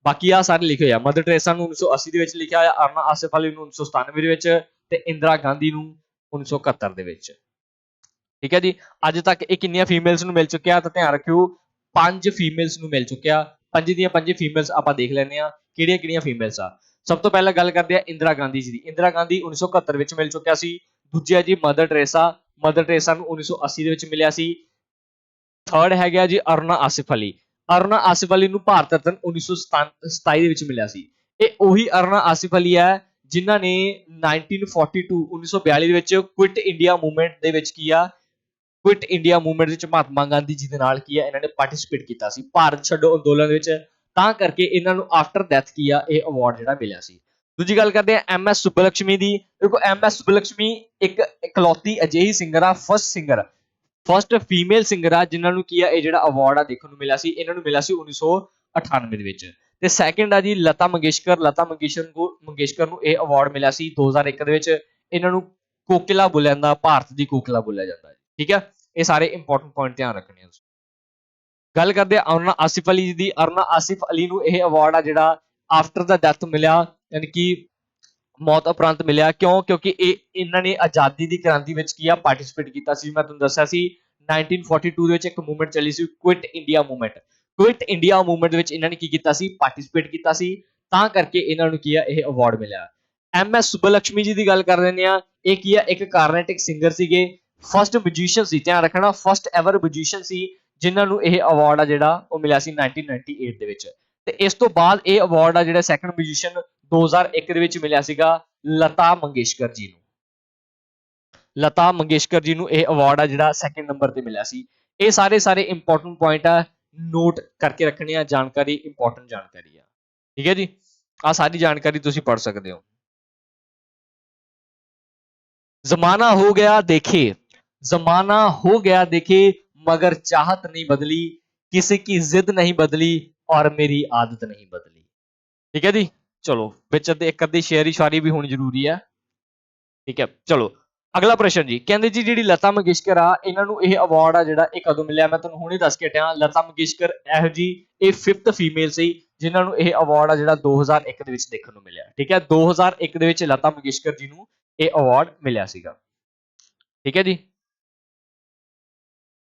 ਬਾਕੀ ਆ ਸਾਰੇ ਲਿਖੇ ਹੋਇਆ। ਮਦਰ ਟੈਰੇਸਾ ਨੂੰ 1980 ਦੇ ਵਿੱਚ ਲਿਖਿਆ ਹੋਇਆ, ਅਰੁਣਾ ਆਸਿਫ ਅਲੀ ਨੂੰ 1997 ਦੇ ਵਿੱਚ ਤੇ ਇੰਦਰਾ ਗਾਂਧੀ ਨੂੰ 1971 ਦੇ ਵਿੱਚ। ਠੀਕ ਹੈ ਜੀ, ਅੱਜ ਤੱਕ ਇਹ ਕਿੰਨੀਆਂ ਫੀਮੇਲਸ ਨੂੰ ਮਿਲ ਚੁੱਕਿਆ? ਤਾਂ ਧਿਆਨ ਰੱਖਿਓ 5 ਫੀਮੇਲਸ ਨੂੰ ਮਿਲ ਚੁੱਕਿਆ। ਪੰਜ ਦੀਆਂ ਪੰਜ ਫੀਮੇਲਸ ਆਪਾਂ ਦੇਖ ਲੈਂਦੇ ਆ ਕਿਹੜੀਆਂ ਕਿਹੜੀਆਂ ਫੀਮੇਲਸ ਆ। ਸਭ ਤੋਂ ਪਹਿਲਾਂ ਗੱਲ ਕਰਦੇ ਆ ਇੰਦਰਾ ਗਾਂਧੀ ਜੀ ਦੀ। ਇੰਦਰਾ ਗਾਂਧੀ 1971 ਵਿੱਚ ਮਿਲ ਚੁੱਕਿਆ ਸੀ। ਦੂਜਾ ਜੀ ਮਦਰ ਟਰੇਸਾ ਨੂੰ 1980 ਦੇ ਵਿੱਚ ਮਿਲਿਆ ਸੀ। ਥਰਡ ਹੈਗਾ ਜੀ ਅਰੁਣਾ ਆਸਿਫ ਅਲੀ। ਅਰੁਣਾ ਆਸਿਫ ਅਲੀ ਨੂੰ ਭਾਰਤ ਰਤਨ 1927 ਦੇ ਵਿੱਚ ਮਿਲਿਆ ਸੀ। ਇਹ ਉਹੀ ਅਰੁਣਾ ਆਸਿਫ ਅਲੀ ਹੈ ਜਿਨ੍ਹਾਂ ਨੇ 1942 ਦੇ ਵਿੱਚ ਕੁਇਟ ਇੰਡੀਆ ਮੂਵਮੈਂਟ ਦੇ ਵਿੱਚ ਕੁਇਟ ਇੰਡੀਆ ਮੂਵਮੈਂਟ ਵਿੱਚ ਮਹਾਤਮਾ ਗਾਂਧੀ ਜੀ ਦੇ ਨਾਲ ਇਹਨਾਂ ਨੇ ਪਾਰਟਿਸਿਪੇਟ ਕੀਤਾ ਸੀ ਭਾਰਤ ਛੱਡੋ ਅੰਦੋਲਨ ਵਿੱਚ। ਤਾਂ ਕਰਕੇ ਇਹਨਾਂ ਨੂੰ ਆਫਟਰ ਡੈਥ ਇਹ ਅਵਾਰਡ ਜਿਹੜਾ ਮਿਲਿਆ ਸੀ। ਦੂਜੀ ਗੱਲ ਕਰਦੇ ਆ ਐਮ ਐਸ ਸੁਬਲਕਸ਼ਮੀ ਦੀ। ਦੇਖੋ ਐਮ ਐਸ ਸੁਬਲਕਸ਼ਮੀ ਇੱਕ ਇਕਲੌਤੀ ਅਜਿਹੀ ਸਿੰਗਰ ਆ, ਫਸਟ ਫੀਮੇਲ ਸਿੰਗਰ ਆ ਜਿਨ੍ਹਾਂ ਨੂੰ ਇਹ ਜਿਹੜਾ ਅਵਾਰਡ ਆ ਦੇਖਣ ਨੂੰ ਮਿਲਿਆ ਸੀ। ਇਹਨਾਂ ਨੂੰ ਮਿਲਿਆ ਸੀ 1998 ਦੇ ਵਿੱਚ। ਤੇ ਸੈਕਿੰਡ ਆ ਜੀ ਲਤਾ ਮੰਗੇਸ਼ਕਰ ਨੂੰ ਇਹ ਅਵਾਰਡ ਮਿਲਿਆ ਸੀ 2001 ਦੇ ਵਿੱਚ। ਇਹਨਾਂ ਨੂੰ ਕੋਕਿਲਾ ਬੋਲਿਆ ਜਾਂਦਾ, ਭਾਰਤ ਦੀ ਕੋਕਿਲਾ ਬੋਲਿਆ ਜਾਂਦਾ। ਠੀਕ ਹੈ, ਇਹ ਸਾਰੇ ਇੰਪੋਰਟੈਂਟ ਪੁਆਇੰਟ ਧਿਆਨ ਰੱਖਣੇ ਆ। ਗੱਲ ਕਰਦੇ ਆ ਅਰੁਣਾ ਆਸਿਫ ਅਲੀ ਦੀ। ਅਰੁਣਾ ਆਸਿਫ ਅਲੀ ਨੂੰ ਇਹ ਅਵਾਰਡ ਆ ਜਿਹੜਾ ਆਫਟਰ ਦਾ ਡੈਥ ਮਿਲਿਆ, ਯਾਨੀ ਕਿ ਮੌਤ ਉਪਰੰਤ ਮਿਲਿਆ। ਕਿਉਂ? ਕਿਉਂਕਿ ਇਹਨਾਂ ਨੇ ਆਜ਼ਾਦੀ ਦੀ ਕ੍ਰਾਂਤੀ ਵਿੱਚ ਪਾਰਟਿਸਿਪੇਟ ਕੀਤਾ ਸੀ। ਮੈਂ ਤੁਹਾਨੂੰ ਦੱਸਿਆ ਸੀ 1942 ਦੇ ਵਿੱਚ ਇੱਕ ਮੂਵਮੈਂਟ ਚੱਲੀ ਸੀ quit India movement. Quit India movement ਵਿੱਚ ਇਹਨਾਂ ਨੇ ਕੀਤਾ ਸੀ, ਪਾਰਟਿਸਿਪੇਟ ਕੀਤਾ ਸੀ। ਤਾਂ ਕਰਕੇ ਇਹਨਾਂ ਨੂੰ ਇਹ ਅਵਾਰਡ ਮਿਲਿਆ। ਐਮ ਐਸ ਸੁਬਲਕਸ਼ਮੀ ਜੀ ਦੀ ਗੱਲ ਕਰ ਲੈਂਦੇ ਆ। ਇਹ ਇੱਕ ਕਾਰਨੈਟਿਕ ਸਿੰਗਰ ਸੀਗੇ, ਫਸਟ ਮਿਊਜ਼ੀਸ਼ੀਅਨ ਸੀ। ਧਿਆਨ ਰੱਖਣਾ ਫਸਟ ਐਵਰ ਮਿਊਜ਼ੀਸ਼ੀਅਨ ਸੀ ਜਿਨ੍ਹਾਂ ਨੂੰ ਇਹ ਅਵਾਰਡ ਆ ਜਿਹੜਾ ਉਹ ਮਿਲਿਆ ਸੀ 1998 ਦੇ ਵਿੱਚ। ਤੇ ਇਸ ਤੋਂ ਬਾਅਦ ਇਹ ਅਵਾਰਡ ਆ ਜਿਹੜਾ ਸੈਕੰਡ ਮਿਊਜ਼ੀਸ਼ੀਅਨ 2001 ਦੇ ਵਿੱਚ ਮਿਲਿਆ ਸੀਗਾ ਲਤਾ ਮੰਗੇਸ਼ਕਰ ਜੀ ਨੂੰ। ਲਤਾ ਮੰਗੇਸ਼ਕਰ ਜੀ ਨੂੰ ਇਹ ਅਵਾਰਡ ਆ ਜਿਹੜਾ ਸੈਕੰਡ ਨੰਬਰ ਤੇ ਮਿਲਿਆ ਸੀ। ਇਹ ਸਾਰੇ ਇੰਪੋਰਟੈਂਟ ਪੁਆਇੰਟ ਆ, ਨੋਟ ਕਰਕੇ ਰੱਖਣੀ ਆ, ਜਾਣਕਾਰੀ ਇੰਪੋਰਟੈਂਟ ਜਾਣਕਾਰੀ ਆ। ਠੀਕ ਹੈ ਜੀ, ਆ ਸਾਰੀ ਜਾਣਕਾਰੀ ਤੁਸੀਂ ਪੜ੍ਹ ਸਕਦੇ ਹੋ। जमाना हो गया देखे, जमाना हो गया देखे, मगर चाहत नहीं बदली, किसी की जिद नहीं बदली और मेरी आदत नहीं बदली। ठीक है जी, चलो विच एक अद्धी शेयरी शायरी भी होनी जरूरी है। ठीक है, चलो अगला प्रश्न जी। कहते जी जी लता मंगेशकर आ इन्हां नूं इह अवार्ड आ जिहड़ा इह कदों मिलिया? मैं तुहानूं हुणे दस के हटिया। लता मंगेशकर इहो जी इह 5th फीमेल सी जिन्हां नूं इह अवार्ड आ जिहड़ा 2001 दे विच देखण नूं मिलिया। ठीक है, 2001 दे विच लता मंगेशकर जी नूं ਇਹ ਅਵਾਰਡ ਮਿਲਿਆ ਸੀਗਾ। ਠੀਕ ਹੈ ਜੀ,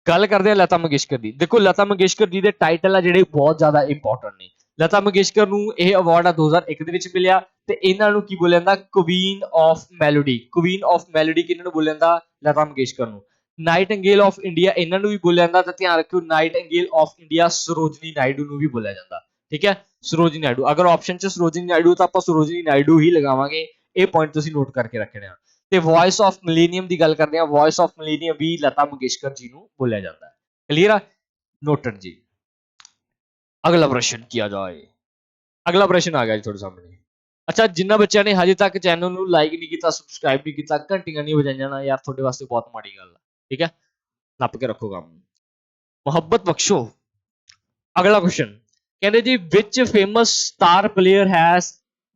ਗੱਲ ਕਰਦੇ ਆ ਲਤਾ ਮੰਗੇਸ਼ਕਰ ਦੀ। ਦੇਖੋ ਲਤਾ ਮੰਗੇਸ਼ਕਰ ਜੀ ਦੇ ਟਾਈਟਲ ਆ ਜਿਹੜੇ ਬਹੁਤ ਜ਼ਿਆਦਾ ਇੰਪੋਰਟੈਂਟ ਨੇ। ਲਤਾ ਮੰਗੇਸ਼ਕਰ ਨੂੰ ਇਹ ਅਵਾਰਡ ਆ 2001 ਦੇ ਵਿੱਚ ਮਿਲਿਆ ਤੇ ਇਹਨਾਂ ਨੂੰ ਕੀ ਬੋਲਿਆ ਜਾਂਦਾ? Queen of melody. Queen of melody ਕਿਹਨਾਂ ਨੂੰ ਬੋਲਿਆ ਜਾਂਦਾ? ਲਤਾ ਮੰਗੇਸ਼ਕਰ ਨੂੰ। ਨਾਈਟਿੰਗੇਲ ਆਫ ਇੰਡੀਆ ਇਹਨਾਂ ਨੂੰ ਵੀ ਬੋਲਿਆ ਜਾਂਦਾ। ਤਾਂ ਧਿਆਨ ਰੱਖਿਓ Nightingale of India Sarojini Naidu ਨੂੰ ਵੀ ਬੋਲਿਆ ਜਾਂਦਾ। ਠੀਕ ਹੈ, ਸਰੋਜਨੀ ਨਾਇਡੂ। ਅਗਰ ਆਪਸ਼ਨ 'ਚ ਸਰੋਜਨੀ ਨਾਇਡੂ ਤਾਂ ਆਪਾਂ ਸਰੋਜਨੀ ਨਾਇਡੂ ਹੀ ਲਗਾਵਾਂਗੇ। ਇਹ ਪੁਆਇੰਟ ਤੁਸੀਂ ਨੋਟ ਕਰਕੇ ਰੱਖਣੇ ਆ। ਤੇ ਵੌਇਸ ਆਫ ਮਿਲੇਨੀਅਮ ਦੀ ਗੱਲ ਕਰਦੇ ਆ। ਵੌਇਸ ਆਫ ਮਿਲੇਨੀਅਮ ਵੀ ਲਤਾ ਮੰਗੇਸ਼ਕਰ ਜੀ ਨੂੰ ਬੋਲਿਆ ਜਾਂਦਾ ਹੈ। क्लियर है, नोटेड जी। अगला प्रश्न किया जाए। अगला प्रश्न आ गया जी थोड़े सामने। अच्छा, जिन्ना बच्चों ने हजे तक चैनल नूं लाइक नहीं किया, सबसक्राइब नहीं किया, घंटियां नहीं बजाइयां ना यार, थोड़े वास्ते बहुत माड़ी गल है। ठीक है, नप के रखो काम, मुहब्बत बख्शो। अगला क्वेश्चन कहते जी which famous star player has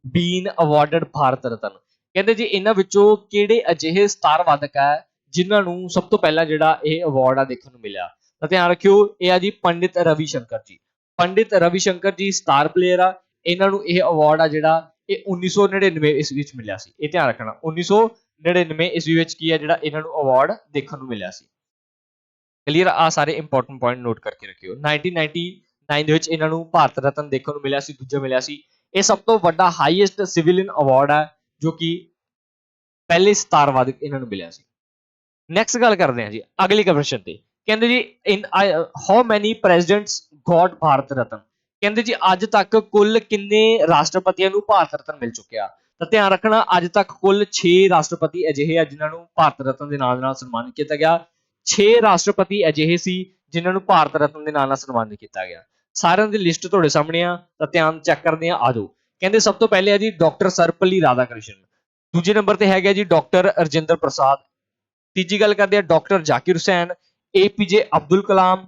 been awarded Bharat Ratna. कहते जी इन्हां विचों किहड़े अजिहे स्टार वादक है जिन्हां नूं सब तो पहला जिहड़ा इह अवार्ड आ देखण नूं मिलिया? ਤਾਂ ਧਿਆਨ ਰੱਖਿਓ ਇਹ ਆ ਜੀ ਪੰਡਿਤ ਰਵੀ ਸ਼ੰਕਰ ਜੀ। ਪੰਡਿਤ ਰਵੀ ਸ਼ੰਕਰ ਜੀ ਸਟਾਰ ਪਲੇਅਰ ਆ। ਇਹਨਾਂ ਨੂੰ ਇਹ ਅਵਾਰਡ ਆ ਜਿਹੜਾ ਇਹ 1999 ਈਸਵੀ ਵਿੱਚ ਮਿਲਿਆ ਸੀ। ਇਹ ਧਿਆਨ ਰੱਖਣਾ 1999 ਈਸਵੀ ਵਿੱਚ ਕੀ ਆ ਜਿਹੜਾ ਇਹਨਾਂ ਨੂੰ ਅਵਾਰਡ ਦੇਖਣ ਨੂੰ ਮਿਲਿਆ ਸੀ। ਕਲੀਅਰ ਆ? ਸਾਰੇ ਇੰਪੋਰਟੈਂਟ ਪੁਆਇੰਟ ਨੋਟ ਕਰਕੇ ਰੱਖਿਓ। 1999 ਦੇ ਵਿੱਚ ਇਹਨਾਂ ਨੂੰ ਭਾਰਤ ਰਤਨ ਦੇਖਣ ਨੂੰ ਮਿਲਿਆ ਸੀ, ਦੂਜਾ ਮਿਲਿਆ ਸੀ। ਇਹ ਸਭ ਤੋਂ ਵੱਡਾ ਹਾਈਐਸਟ ਸਿਵਿਲੀਅਨ ਅਵਾਰਡ ਹੈ ਜੋ ਕਿ ਪਹਿਲੇ ਸਟਾਰ ਵਾਦਕ ਇਹਨਾਂ ਨੂੰ ਮਿਲਿਆ ਸੀ। ਨੈਕਸਟ ਗੱਲ ਕਰਦੇ ਹਾਂ ਜੀ ਅਗਲੇ ਪ੍ਰਸ਼ਨ ਤੇ। ਕਹਿੰਦੇ ਜੀ in how many presidents got Bharat Ratna. ਕਹਿੰਦੇ ਜੀ ਅੱਜ ਤੱਕ ਕੁੱਲ ਕਿੰਨੇ ਰਾਸ਼ਟਰਪਤੀਆਂ ਨੂੰ ਭਾਰਤ ਰਤਨ ਮਿਲ ਚੁੱਕਿਆ? ਤਾਂ ਧਿਆਨ ਰੱਖਣਾ ਅੱਜ ਤੱਕ ਕੁੱਲ 6 ਰਾਸ਼ਟਰਪਤੀ ਅਜਿਹੇ ਆ ਜਿਨ੍ਹਾਂ ਨੂੰ ਭਾਰਤ ਰਤਨ ਦੇ ਨਾਲ ਨਾਲ ਸਨਮਾਨਿਤ ਕੀਤਾ ਗਿਆ। 6 ਰਾਸ਼ਟਰਪਤੀ ਅਜਿਹੇ ਸੀ ਜਿਨ੍ਹਾਂ ਨੂੰ ਭਾਰਤ ਰਤਨ ਦੇ ਨਾਲ ਨਾਲ ਸਨਮਾਨਿਤ ਕੀਤਾ ਗਿਆ। ਸਾਰਿਆਂ ਦੀ ਲਿਸਟ ਤੁਹਾਡੇ ਸਾਹਮਣੇ ਆ ਤਾਂ ਧਿਆਨ ਚੈੱਕ ਕਰਦੇ ਆ। ਆਜੋ ਕਹਿੰਦੇ ਸਭ ਤੋਂ ਪਹਿਲੇ ਆ ਜੀ ਡਾਕਟਰ ਸਰਵਪੱਲੀ ਰਾਧਾ ਕ੍ਰਿਸ਼ਨ। ਦੂਜੇ ਨੰਬਰ ਤੇ ਹੈਗਾ ਜੀ ਡਾਕਟਰ ਰਜਿੰਦਰ ਪ੍ਰਸਾਦ। ਤੀਜੀ ਗੱਲ ਕਰਦੇ ਆ doctor Zakir Hussain, APJ Abdul Kalam,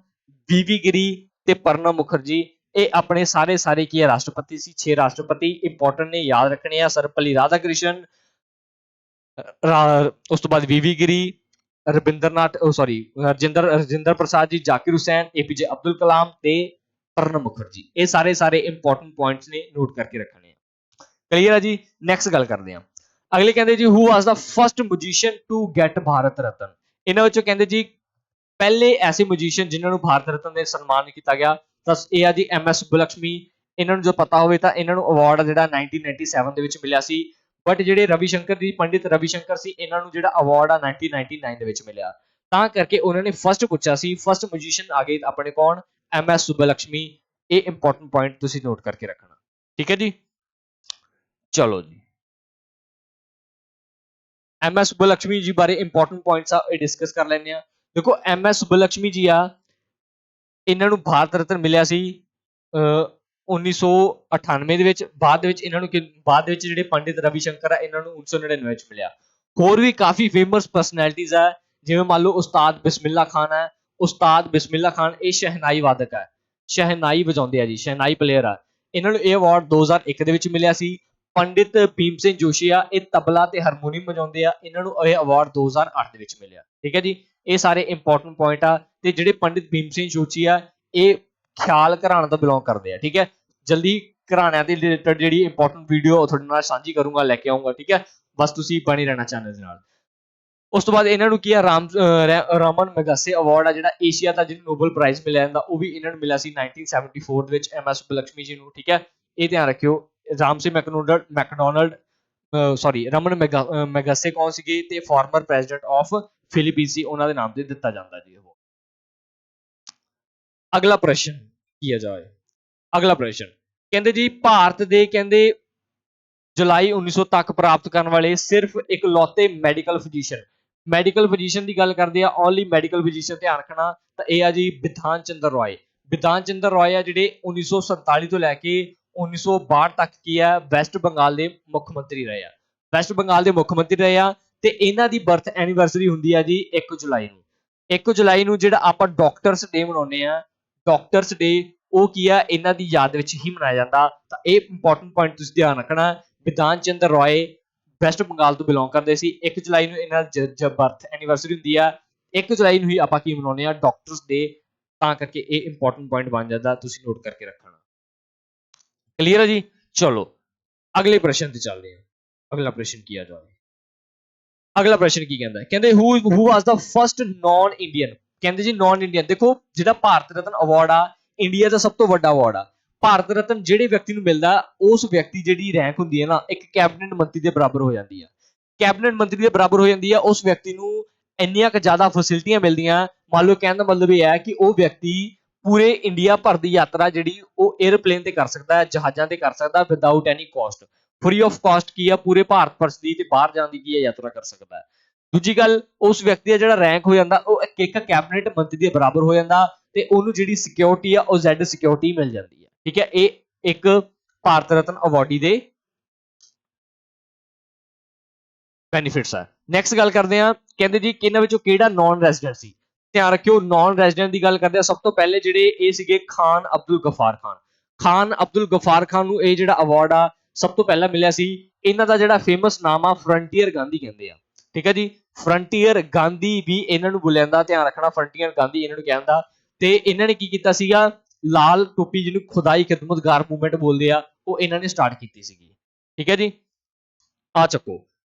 VV ਗਿਰੀ ਤੇ ਪ੍ਰਣਬ ਮੁਖਰਜੀ। ਇਹ ਆਪਣੇ ਸਾਰੇ ਕੀ ਰਾਸ਼ਟਰਪਤੀ ਸੀ। 6 ਰਾਸ਼ਟਰਪਤੀ ਇੰਪੋਰਟੈਂਟ ਨੇ, ਯਾਦ ਰੱਖਣੇ ਆ। ਸਰਵਪੱਲੀ ਰਾਧਾ ਕ੍ਰਿਸ਼ਨ, ਉਸ ਤੋਂ ਬਾਅਦ VV ਗਿਰੀ, ਰਜਿੰਦਰ ਪ੍ਰਸਾਦ ਜੀ, ਜ਼ਾਕਿਰ ਹੁਸੈਨ, APJ ਅਬਦੁਲ ਕਲਾਮ ਤੇ ਪ੍ਰਣਬ ਮੁਖਰਜੀ। ਇਹ ਸਾਰੇ ਇੰਪੋਰਟੈਂਟ ਪੁਆਇੰਟਸ ਨੇ, ਨੋਟ ਕਰਕੇ ਰੱਖਣੇ ਆ। ਕਲੀਅਰ ਆ ਜੀ? ਨੈਕਸਟ ਗੱਲ ਕਰਦੇ ਆ। ਅਗਲੇ ਕਹਿੰਦੇ ਜੀ who was the first musician to get Bharat Ratna. ਇਹਨਾਂ ਵਿੱਚੋਂ ਕਹਿੰਦੇ ਜੀ ਪਹਿਲੇ ਐਸੇ ਮਿਊਜ਼ੀਸ਼ੀਅਨ ਜਿਨ੍ਹਾਂ ਨੂੰ ਭਾਰਤ ਰਤਨ ਦੇ ਸਨਮਾਨ ਕੀਤਾ ਗਿਆ ਤਾਂ ਇਹ ਆ ਜੀ MS ਸੁਬਲਕਸ਼ਮੀ। ਇਹਨਾਂ ਨੂੰ ਜੋ ਪਤਾ ਹੋਵੇ ਤਾਂ ਇਹਨਾਂ ਨੂੰ ਅਵਾਰਡ ਜਿਹੜਾ 1997 ਦੇ ਵਿੱਚ ਮਿਲਿਆ ਸੀ। ਬਟ ਜਿਹੜੇ ਰਵੀ ਸ਼ੰਕਰ ਜੀ, ਪੰਡਿਤ ਰਵੀ ਸ਼ੰਕਰ ਸੀ, ਇਹਨਾਂ ਨੂੰ ਜਿਹੜਾ ਅਵਾਰਡ ਆ 1999 ਦੇ ਵਿੱਚ ਮਿਲਿਆ। ਤਾਂ ਕਰਕੇ ਉਹਨਾਂ ਨੇ ਫਸਟ ਪੁੱਛਿਆ ਸੀ, ਫਸਟ ਮੈਜੀਸ਼ੀਅਨ ਆ ਗਏ ਆਪਣੇ ਕੌਣ, MS ਸੁਬਲਕਸ਼ਮੀ। ਇਹ ਇੰਪੋਰਟੈਂਟ ਪੁਆਇੰਟ ਤੁਸੀਂ ਨੋਟ ਕਰਕੇ ਰੱਖਣਾ, ਠੀਕ ਹੈ ਜੀ। ਚਲੋ ਜੀ, MS ਸੁਬਲਕਸ਼ਮੀ ਜੀ ਬਾਰੇ ਇੰਪੋਰਟੈਂਟ ਪੁਆਇੰਟਸ ਆ ਇਹ ਡਿਸਕਸ ਕਰ ਲੈਂਦੇ ਆ। ਦੇਖੋ MS ਸੁਬਲਕਸ਼ਮੀ ਜੀ ਆ, ਇਹਨਾਂ ਨੂੰ ਭਾਰਤ ਰਤਨ ਮਿਲਿਆ ਸੀ 1998 ਦੇ ਵਿੱਚ। ਬਾਅਦ ਦੇ ਵਿੱਚ ਇਹਨਾਂ ਨੂੰ ਬਾਅਦ ਵਿੱਚ ਜਿਹੜੇ ਪੰਡਿਤ ਰਵੀ ਸ਼ੰਕਰ ਆ ਇਹਨਾਂ ਨੂੰ 1999 ਵਿੱਚ ਮਿਲਿਆ। ਹੋਰ ਵੀ ਕਾਫੀ ਫੇਮਸ ਪਰਸਨੈਲਿਟੀਜ਼ ਆ, ਜਿਵੇਂ ਮੰਨ ਲਓ ਉਸਤਾਦ ਬਿਸਮਿल्ला ਖਾਨ ਹੈ। ਉਸਤਾਦ ਬਿਸਮਿल्ला ਖਾਨ ਇਹ ਸ਼ਹਿਨਾਈ ਵਾਦਕ ਹੈ, ਸ਼ਹਿਨਾਈ ਵਜਾਉਂਦੇ ਆ ਜੀ, ਸ਼ਹਿਨਾਈ ਪਲੇਅਰ ਆ। ਇਹਨਾਂ ਨੂੰ ਇਹ ਅਵਾਰਡ 2001 ਦੇ ਵਿੱਚ ਮਿਲਿਆ ਸੀ। ਪੰਡਿਤ ਭੀਮ ਸਿੰਘ ਜੋਸ਼ੀ ਆ, ਇਹ ਤਬਲਾ ਤੇ ਹਾਰਮੋਨੀਅਮ ਵਜਾਉਂਦੇ ਆ, ਇਹਨਾਂ ਨੂੰ ਇਹ ਅਵਾਰਡ 2008 ਦੇ ਵਿੱਚ ਮਿਲਿਆ, ਠੀਕ ਹੈ ਜੀ। ਇਹ ਸਾਰੇ ਇੰਪੋਰਟੈਂਟ ਪੁਆਇੰਟ ਆ। ਤੇ ਜਿਹੜੇ ਪੰਡਿਤ ਭੀਮ ਸਿੰਘ ਜੋਸ਼ੀ ਆ ਇਹ ਖਿਆਲ ਘਰਾਣੇ ਤੋਂ ਬਿਲੋਂਗ ਕਰਦੇ ਆ, ਠੀਕ ਹੈ। ਜਲਦੀ ਘਰਾਣਿਆਂ ਦੇ ਰਿਲੇਟਡ ਜਿਹੜੀ ਇੰਪੋਰਟੈਂਟ ਵੀਡੀਓ ਤੁਹਾਡੇ ਨਾਲ ਸਾਂਝੀ ਕਰੂੰਗਾ, ਲੈ ਕੇ ਆਉਂਗਾ, ਠੀਕ ਹੈ। ਬਸ ਤੁਸੀਂ ਬਣੇ ਰਹਿਣਾ ਚੈਨਲ ਦੇ ਨਾਲ। ਉਸ ਤੋਂ ਬਾਅਦ ਇਹਨਾਂ ਨੂੰ ਕੀ ਆ, ਰਮਨ ਮੈਗਸੇ ਅਵਾਰਡ ਆ ਜਿਹੜਾ ਏਸ਼ੀਆ ਦਾ ਜਿਹਨੂੰ ਨੋਬਲ ਪ੍ਰਾਈਜ਼ ਮਿਲਿਆ ਜਾਂਦਾ, ਉਹ ਵੀ ਇਹਨਾਂ ਨੂੰ ਮਿਲਿਆ ਸੀ 1974 ਦੇ ਵਿੱਚ MS ਸੁਬਲਕਸ਼ਮੀ ਜੀ ਨੂੰ, ਠੀਕ ਹੈ। ਇਹ ਧਿਆਨ ਰੱਖਿਓ। ਰਾਮਸੇ ਮੈਕਡੋਨਲਡ ਰਮਨ ਮੈਗਸੇ ਕੌਣ ਸੀਗੇ ਤੇ ਫਾਰਮਰ ਪ੍ਰੈਜ਼ੀਡੈਂਟ ਆਫ ਫਿਲੀਪੀਨਸ ਸੀ, ਉਹਨਾਂ ਦੇ ਨਾਮ ਤੇ ਦਿੱਤਾ ਜਾਂਦਾ ਜੀ ਉਹ। ਅਗਲਾ ਪ੍ਰਸ਼ਨ ਕੀ ਜਾਏ, ਅਗਲਾ ਪ੍ਰਸ਼ਨ ਕਹਿੰਦੇ ਜੀ ਭਾਰਤ ਦੇ ਕਹਿੰਦੇ ਜੁਲਾਈ 1900 ਤੱਕ ਪ੍ਰਾਪਤ ਕਰਨ ਵਾਲੇ ਸਿਰਫ ਇਕਲੌਤੇ ਮੈਡੀਕਲ ਫਿਜ਼ੀਸ਼ੀਅਨ ਦੀ ਗੱਲ ਕਰਦੇ ਆ, ਓਨਲੀ ਮੈਡੀਕਲ ਫਿਜ਼ੀਸ਼ੀਅਨ, ਧਿਆਨ ਰੱਖਣਾ। ਤਾਂ ਇਹ ਆ ਜੀ ਬਿਧਾਨ ਚੰਦਰ ਰਾਏ। ਬਿਧਾਨ ਚੰਦਰ ਰਾਏ ਆ ਜਿਹੜੇ 1947 ਤੋਂ ਲੈ ਕੇ 1962 ਤੱਕ ਕੀ ਆ ਵੈਸਟ ਬੰਗਾਲ ਦੇ ਮੁੱਖ ਮੰਤਰੀ ਰਹੇ ਆ, ਵੈਸਟ ਬੰਗਾਲ ਦੇ ਮੁੱਖ ਮੰਤਰੀ ਰਹੇ ਆ। ਤੇ ਇਹਨਾਂ ਦੀ ਬਰਥ ਐਨੀਵਰਸਰੀ ਹੁੰਦੀ ਆ ਜੀ 1 ਜੁਲਾਈ ਨੂੰ। 1 ਜੁਲਾਈ ਨੂੰ ਜਿਹੜਾ ਆਪਾਂ ਡਾਕਟਰਸ ਡੇ ਮਨਾਉਂਦੇ ਆ, ਡਾਕਟਰਸ ਡੇ, ਉਹ ਕੀ ਆ ਇਹਨਾਂ ਦੀ ਯਾਦ ਵਿੱਚ ਹੀ ਮਨਾਇਆ ਜਾਂਦਾ। ਤਾਂ ਇਹ ਇੰਪੋਰਟੈਂਟ ਪੁਆਇੰਟ ਤੁਸੀਂ ਧਿਆਨ ਰੱਖਣਾ। ਬਿਧਾਨ ਚੰਦਰ ਰਾਏ ਵੈਸਟ ਬੰਗਾਲ ਤੋਂ ਬਿਲੋਂਗ ਕਰਦੇ ਸੀ। 1 ਜੁਲਾਈ ਨੂੰ ਇਹਨਾਂ ਦੀ ਬਰਥ ਐਨੀਵਰਸਰੀ ਹੁੰਦੀ ਆ। 1 ਜੁਲਾਈ ਨੂੰ ਹੀ ਆਪਾਂ ਕੀ ਮਨਾਉਂਦੇ ਆ, ਡਾਕਟਰਸ ਡੇ। ਤਾਂ ਕਰਕੇ ਇਹ ਇੰਪੋਰਟੈਂਟ ਪੁਆਇੰਟ ਬਣ ਜਾਂਦਾ, ਤੁਸੀਂ ਨੋਟ ਕਰਕੇ ਰੱਖਣਾ। ਕਲੀਅਰ ਹੈ ਜੀ। ਚਲੋ ਅਗਲੇ ਪ੍ਰਸ਼ਨ ਤੇ ਚੱਲਦੇ ਹਾਂ। ਅਗਲਾ ਪ੍ਰਸ਼ਨ ਕੀ ਆ ਜਾਵੇ, ਅਗਲਾ ਪ੍ਰਸ਼ਨ ਕੀ ਕਹਿੰਦਾ, ਕਹਿੰਦੇ ਹੂ was the first non Indian. ਕਹਿੰਦੇ ਜੀ ਨੌਨ ਇੰਡੀਅਨ, ਦੇਖੋ ਜਿਹੜਾ ਭਾਰਤ ਰਤਨ ਅਵਾਰਡ ਆ ਇੰਡੀਆ ਦਾ ਸਭ ਤੋਂ ਵੱਡਾ ਅਵਾਰਡ ਆ। ਭਾਰਤ ਰਤਨ ਜਿਹੜੇ ਵਿਅਕਤੀ ਨੂੰ ਮਿਲਦਾ, ਉਸ ਵਿਅਕਤੀ ਜਿਹੜੀ ਰੈਂਕ ਹੁੰਦੀ ਹੈ ਨਾ, ਇੱਕ ਕੈਬਨਿਟ ਮੰਤਰੀ ਦੇ ਬਰਾਬਰ ਹੋ ਜਾਂਦੀ ਆ। ਕੈਬਨਿਟ ਮੰਤਰੀ ਦੇ ਬਰਾਬਰ ਹੋ ਜਾਂਦੀ ਆ। ਉਸ ਵਿਅਕਤੀ ਨੂੰ ਇੰਨੀਆਂ ਕੁ ਜ਼ਿਆਦਾ ਫੈਸਿਲਿਟੀਆਂ ਮਿਲਦੀਆਂ। ਮੰਨ ਲਓ ਕਹਿਣ ਦਾ ਮਤਲਬ ਇਹ ਹੈ ਕਿ ਉਹ ਵਿਅਕਤੀ ਪੂਰੇ ਇੰਡੀਆ ਭਰ ਦੀ ਯਾਤਰਾ ਜਿਹੜੀ ਉਹ 에ਅਰਪਲੇਨ ਤੇ ਕਰ ਸਕਦਾ ਹੈ, ਜਹਾਜ਼ਾਂ ਤੇ ਕਰ ਸਕਦਾ, without any cost, free of cost ਕੀ ਆ, ਪੂਰੇ ਭਾਰਤ ਵਰਸ਼ ਦੀ ਤੇ ਬਾਹਰ ਜਾਣ ਦੀ ਕੀ ਹੈ ਯਾਤਰਾ ਕਰ ਸਕਦਾ ਹੈ। ਦੂਜੀ ਗੱਲ, ਉਸ ਵਿਅਕਤੀ ਦਾ ਜਿਹੜਾ ਰੈਂਕ ਹੋ ਜਾਂਦਾ ਉਹ ਇੱਕ ਕੈਬਨਿਟ ਮੰਤਰੀ ਦੇ ਬਰਾਬਰ ਹੋ ਜਾਂਦਾ ਤੇ ਉਹਨੂੰ ਜਿਹੜੀ ਸਿਕਿਉਰਿਟੀ ਆ ਉਹ Z ਸਿਕਿਉਰਿਟੀ ਮਿਲ ਜਾਂਦੀ ਹੈ, ਠੀਕ ਹੈ। ਇਹ ਇੱਕ ਭਾਰਤ ਰਤਨ ਅਵਾਰਡੀ ਦੇ ਬੈਨੀਫਿਟਸ ਆ। ਨੈਕਸਟ ਗੱਲ ਕਰਦੇ ਆ, ਕਹਿੰਦੇ ਜੀ ਕਿਹਨਾਂ ਵਿੱਚੋਂ ਕਿਹੜਾ ਨਾਨ ਰੈਜ਼ੀਡੈਂਟ ਸੀ। ਧਿਆਨ ਰੱਖਿਓ, ਨਾਨ ਰੈਜ਼ੀਡੈਂਟ ਦੀ ਗੱਲ ਕਰਦੇ ਆ। ਸਭ ਤੋਂ ਪਹਿਲੇ ਜਿਹੜੇ ਇਹ ਸੀਗੇ ਖਾਨ ਅਬਦੁਲ ਗਫਾਰ ਖਾਨ। ਖਾਨ ਅਬਦੁਲ ਗਫਾਰ ਖਾਨ ਨੂੰ ਇਹ ਜਿਹੜਾ ਅਵਾਰਡ ਆ ਸਭ ਤੋਂ ਪਹਿਲਾਂ ਮਿਲਿਆ ਸੀ। ਇਹਨਾਂ ਦਾ ਜਿਹੜਾ ਫੇਮਸ ਨਾਮ ਆ ਫਰੰਟੀਅਰ ਗਾਂਧੀ ਕਹਿੰਦੇ ਆ, ਠੀਕ ਹੈ ਜੀ। ਫਰੰਟੀਅਰ ਗਾਂਧੀ ਵੀ ਇਹਨਾਂ ਨੂੰ ਬੁਲਾਇਆ ਜਾਂਦਾ, ਧਿਆਨ ਰੱਖਣਾ, ਫਰੰਟੀਅਰ ਗਾਂਧੀ ਇਹਨਾਂ ਨੂੰ ਕਹਿੰਦਾ। ਤੇ ਇਹਨਾਂ ਨੇ ਕੀ ਕੀਤਾ ਸੀਗਾ, ਲਾਲ ਟੋਪੀ ਜਿਹਨੂੰ ਖੁਦਾਈ ਖਿਦਮਤਗਾਰ ਮੂਵਮੈਂਟ ਬੋਲਦੇ ਆ, ਉਹ ਇਹਨਾਂ ਨੇ ਸਟਾਰਟ ਕੀਤੀ ਸੀਗੀ, ਠੀਕ ਹੈ ਜੀ। ਆ ਚੱਕੋ,